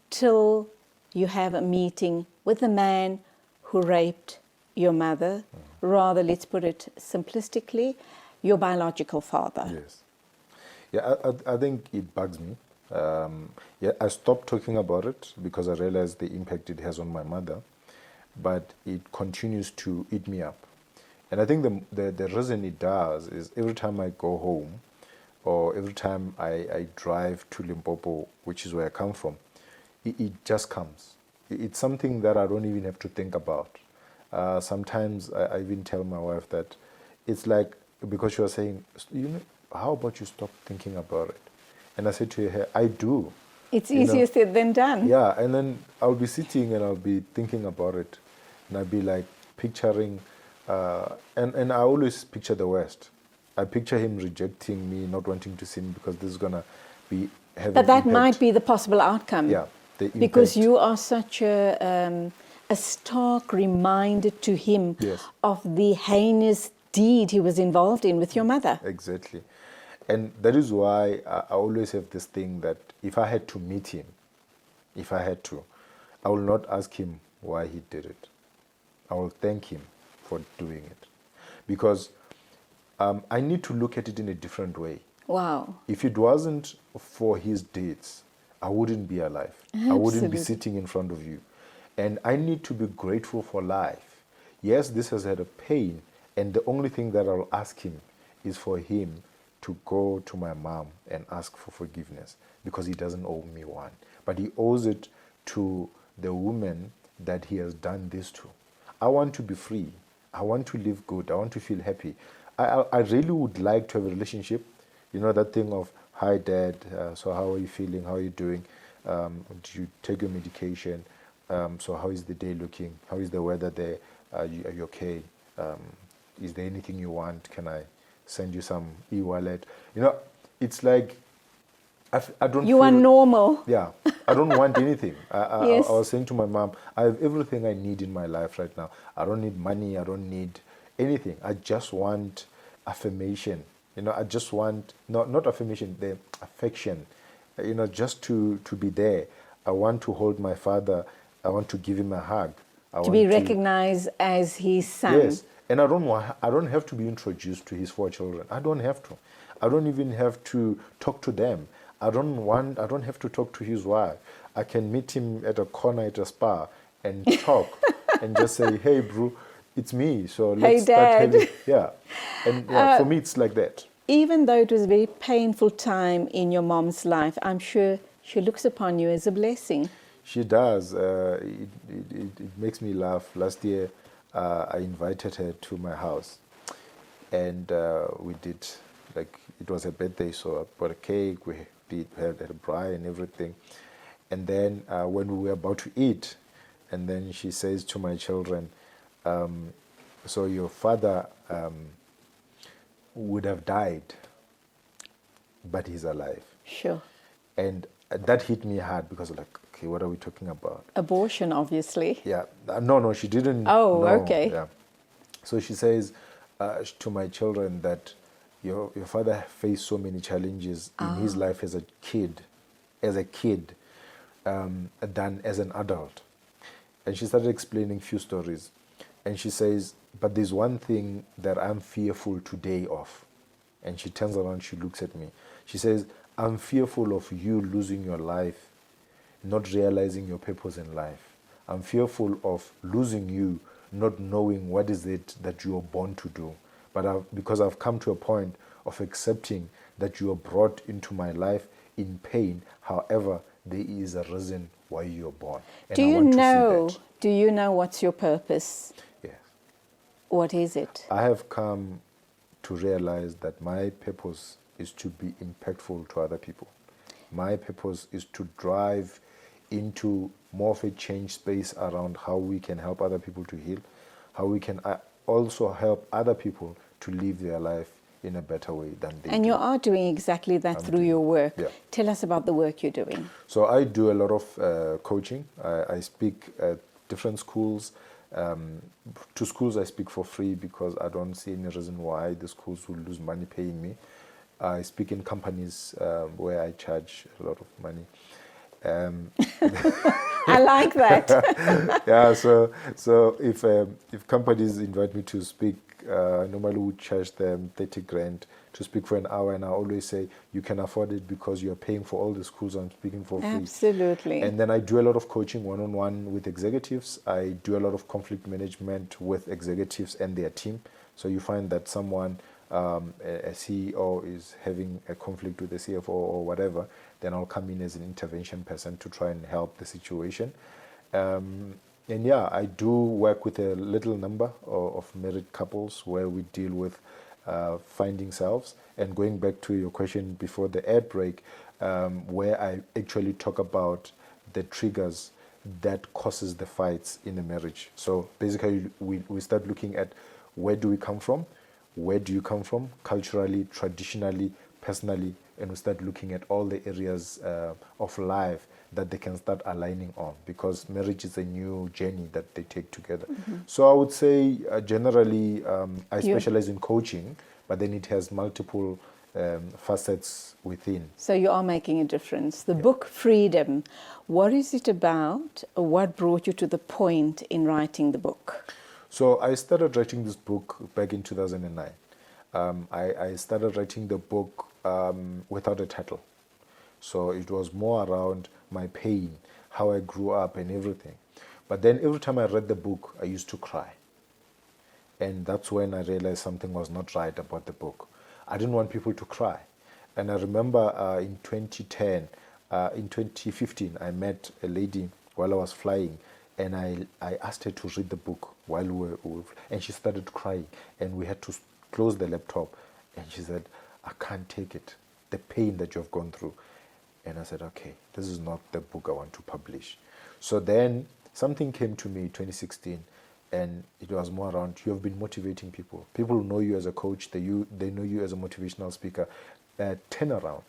till you have a meeting with the man who raped your mother, rather, let's put it simplistically, your biological father. Yes. Yeah, I think it bugs me. I stopped talking about it because I realized the impact it has on my mother. But it continues to eat me up. And I think the reason it does is every time I go home or every time I drive to Limpopo, which is where I come from, it just comes. It's something that I don't even have to think about. Sometimes I even tell my wife that it's like, because she was saying, how about you stop thinking about it? And I said to her, I do. It's easier said than done. Yeah, and then I'll be sitting and I'll be thinking about it. And I'll be like picturing And I always picture the worst. I picture him rejecting me, not wanting to see me because this is gonna be having But that impact. might be the possible outcome. Yeah, the Because impact. you are such a stark reminder to him Yes. of the heinous deed he was involved in with your mother. Exactly. And that is why I always have this thing that if I had to meet him, if I had to, I will not ask him why he did it. I will thank him for doing it. Because I need to look at it in a different way. Wow. If it wasn't for his deeds, I wouldn't be alive. I wouldn't be Absolutely. sitting in front of you. And I need to be grateful for life. Yes, this has had a pain, and the only thing that I'll ask him is for him to go to my mom and ask for forgiveness because he doesn't owe me one. But he owes it to the woman that he has done this to. I want to be free. I want to live good. I want to feel happy. I really would like to have a relationship. You know, that thing of, hi, Dad, so how are you feeling? How are you doing? Do you take your medication? So how is the day looking? How is the weather there? Are you okay? Is there anything you want? Can I send you some e-wallet? You know, it's like, I don't You feel, are normal. yeah, I don't want anything. Yes. I was saying to my mom, I have everything I need in my life right now. I don't need money. I don't need anything. I just want affirmation. You know, I just want, not affirmation, the affection, you know, just to be there. I want to hold my father. I want to give him a hug. To be recognized as his son. Yes, and I don't have to be introduced to his 4 children. I don't have to. I don't even have to talk to them. I don't have to talk to his wife. I can meet him at a corner at a spa and talk and just say, hey, bro, it's me. So let's start Dad. having, yeah. And yeah, for me, it's like that. Even though it was a very painful time in your mom's life, I'm sure she looks upon you as a blessing. She does. It makes me laugh. Last year, I invited her to my house, and we did, like, it was her birthday, so I bought a cake. We had a braai and everything. And then when we were about to eat, and then she says to my children, so your father would have died, but he's alive. Sure. And that hit me hard because, like, okay, what are we talking about? Abortion, obviously. Yeah. No, she didn't. Oh, know. okay. Yeah. So she says to my children that your father faced so many challenges in his life as a kid, than as an adult. And she started explaining a few stories. And she says, but there's one thing that I'm fearful today of. And she turns around, she looks at me. She says, I'm fearful of you losing your life, not realizing your purpose in life. I'm fearful of losing you, not knowing what is it that you are born to do. But because I've come to a point of accepting that you are brought into my life in pain, however, there is a reason why you are born. And Do I you want to see know? that. Do you know what's your purpose? Yes. What is it? I have come to realize that my purpose is to be impactful to other people. My purpose is to drive into more of a change space around how we can help other people to heal, how we can also help other people to live their life in a better way than they And do. you are doing exactly that through your work. Yeah. Tell us about the work you're doing. So I do a lot of coaching. I speak at different schools. To schools I speak for free because I don't see any reason why the schools will lose money paying me. I speak in companies where I charge a lot of money. I like that. Yeah, so if companies invite me to speak, I normally would charge them 30 grand to speak for an hour, and I always say you can afford it because you're paying for all the schools I'm speaking for free. Absolutely. And then I do a lot of coaching one-on-one with executives. I do a lot of conflict management with executives and their team. So you find that someone, a CEO is having a conflict with the CFO or whatever, then I'll come in as an intervention person to try and help the situation. And yeah, I do work with a little number of married couples where we deal with finding selves. And going back to your question before the ad break, where I actually talk about the triggers that causes the fights in a marriage. So basically we start looking at where do we come from, where do you come from, culturally, traditionally, personally, and we start looking at all the areas of life that they can start aligning on, because marriage is a new journey that they take together. So I would say generally I specialize in coaching, but then it has multiple facets within. So you are making a difference. The book Freedom, what is it about? What brought you to the point in writing the book? So I started writing this book back in 2009. I started writing the book without a title. So it was more around my pain, how I grew up and everything. But then every time I read the book, I used to cry. And that's when I realized something was not right about the book. I didn't want people to cry. And I remember in 2015, I met a lady while I was flying, and I asked her to read the book while we were, and she started crying, and we had to close the laptop, and she said, I can't take it, the pain that you've gone through. And I said, okay, this is not the book I want to publish. So then something came to me in 2016, and it was more around, you have been motivating people. People know you as a coach, they know you as a motivational speaker. Turn around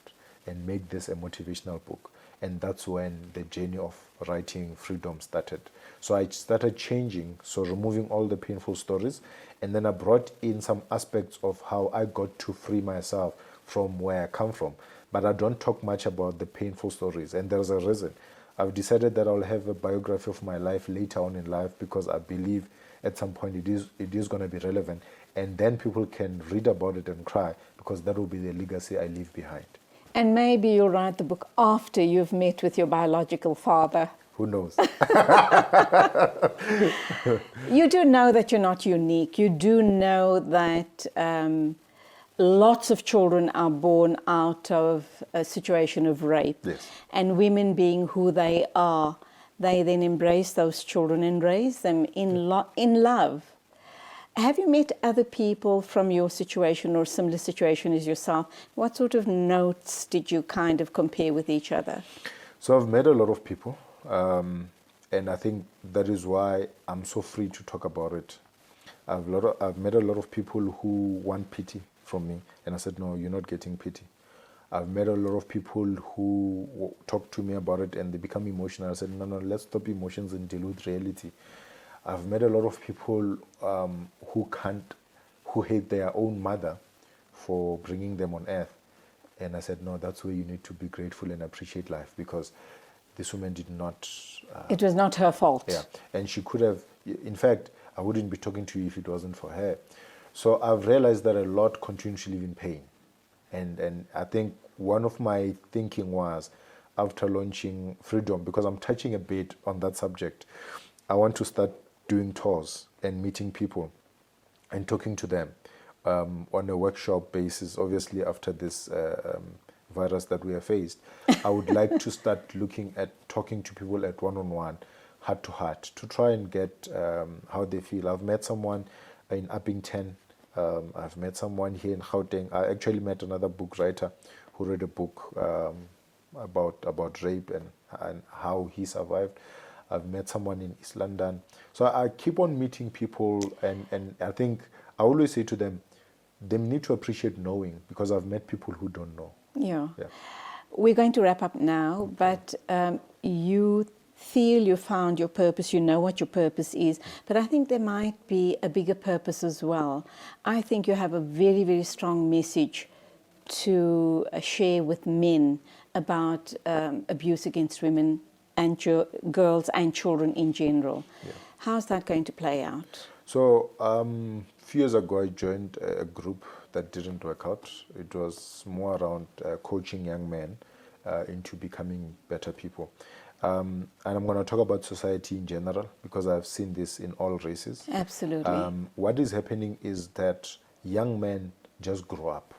and make this a motivational book. And that's when the journey of writing Freedom started. So I started changing, so removing all the painful stories, and then I brought in some aspects of how I got to free myself from where I come from. But I don't talk much about the painful stories, and there's a reason. I've decided that I'll have a biography of my life later on in life, because I believe at some point it is going to be relevant, and then people can read about it and cry, because that will be the legacy I leave behind. And maybe you'll write the book after you've met with your biological father. Who knows? You do know that you're not unique. You do know that lots of children are born out of a situation of rape. Yes. And women, being who they are, they then embrace those children and raise them in love. Have you met other people from your situation or similar situation as yourself? What sort of notes did you kind of compare with each other? So I've met a lot of people, and I think that is why I'm so free to talk about it. I've met a lot of people who want pity from me, and I said, no, you're not getting pity. I've met a lot of people who talk to me about it and they become emotional. I said, no, let's stop emotions and deal with reality. I've met a lot of people who hate their own mother for bringing them on earth. And I said, no, that's where you need to be grateful and appreciate life, because this woman did not... it was not her fault. Yeah, and she could have... In fact, I wouldn't be talking to you if it wasn't for her. So I've realized that a lot continue to live in pain. And I think one of my thinking was, after launching Freedom, because I'm touching a bit on that subject, I want to start doing tours and meeting people and talking to them on a workshop basis. Obviously, after this virus that we have faced, I would like to start looking at talking to people at one-on-one, heart-to-heart, to try and get how they feel. I've met someone in Ep16. I've met someone here in Gauteng. I actually met another book writer who read a book about rape and how he survived. I've met someone in East London. So I keep on meeting people, and I think I always say to them, they need to appreciate knowing, because I've met people who don't know. Yeah. Yeah. We're going to wrap up now, but you feel you found your purpose, you know what your purpose is, but I think there might be a bigger purpose as well. I think you have a very, very strong message to share with men about abuse against women and girls and children in general. Yeah. How's that going to play out? So a few years ago, I joined a group that didn't work out. It was more around coaching young men into becoming better people. And I'm going to talk about society in general, because I've seen this in all races. Absolutely. What is happening is that young men just grow up.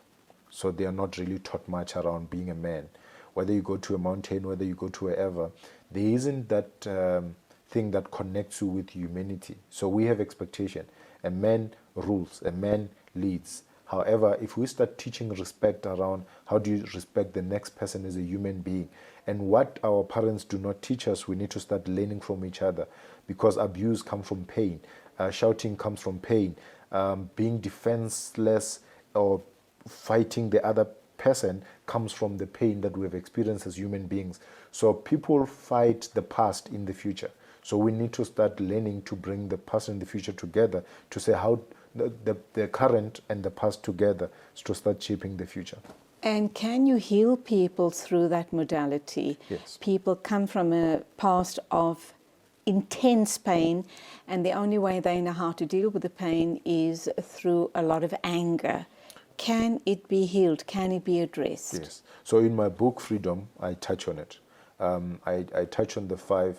So they are not really taught much around being a man. Whether you go to a mountain, whether you go to wherever, there isn't that thing that connects you with humanity. So we have expectation. A man rules, a man leads. However, if we start teaching respect around how do you respect the next person as a human being, and what our parents do not teach us, we need to start learning from each other, because abuse comes from pain, shouting comes from pain, being defenseless or fighting the other person comes from the pain that we have experienced as human beings. So people fight the past in the future. So we need to start learning to bring the past and the future together, to say how the current and the past together to start shaping the future. And can you heal people through that modality? Yes. People come from a past of intense pain, and the only way they know how to deal with the pain is through a lot of anger. Can it be healed? Can it be addressed? Yes. So in my book, Freedom, I touch on it. I touch on the five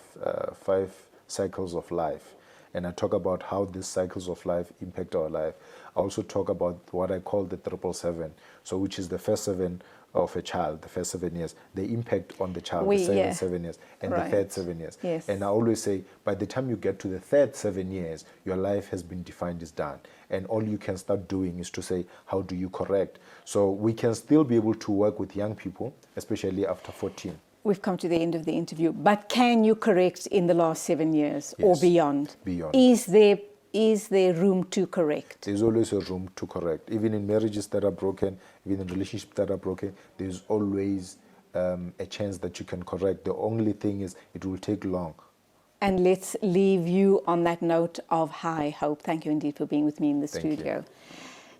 cycles of life, and I talk about how these cycles of life impact our life. I also talk about what I call the 777, so which is the first 7 of a child, the first 7 years, the impact on the child, the 7 years, and Right. the third 7 years. Yes. And I always say, by the time you get to the third 7 years, your life has been defined, is done. And all you can start doing is to say, how do you correct? So we can still be able to work with young people, especially after 14. We've come to the end of the interview, but can you correct in the last 7 years or Yes. beyond? Beyond. Is there room to correct? There's always a room to correct. Even in marriages that are broken, even in relationships that are broken, there's always a chance that you can correct. The only thing is it will take long. And let's leave you on that note of high hope. Thank you indeed for being with me in the Thank you. studio.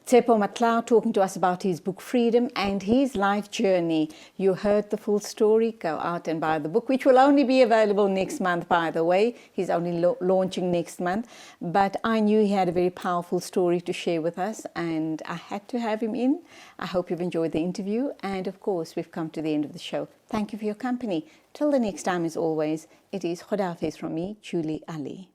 Tsepo Matlau talking to us about his book Freedom and his life journey. You heard the full story. Go out and buy the book, which will only be available next month, by the way. He's only launching next month. But I knew he had a very powerful story to share with us, and I had to have him in. I hope you've enjoyed the interview. And of course, we've come to the end of the show. Thank you for your company. Till the next time, as always, it is Khodafis from me, Julie Alli.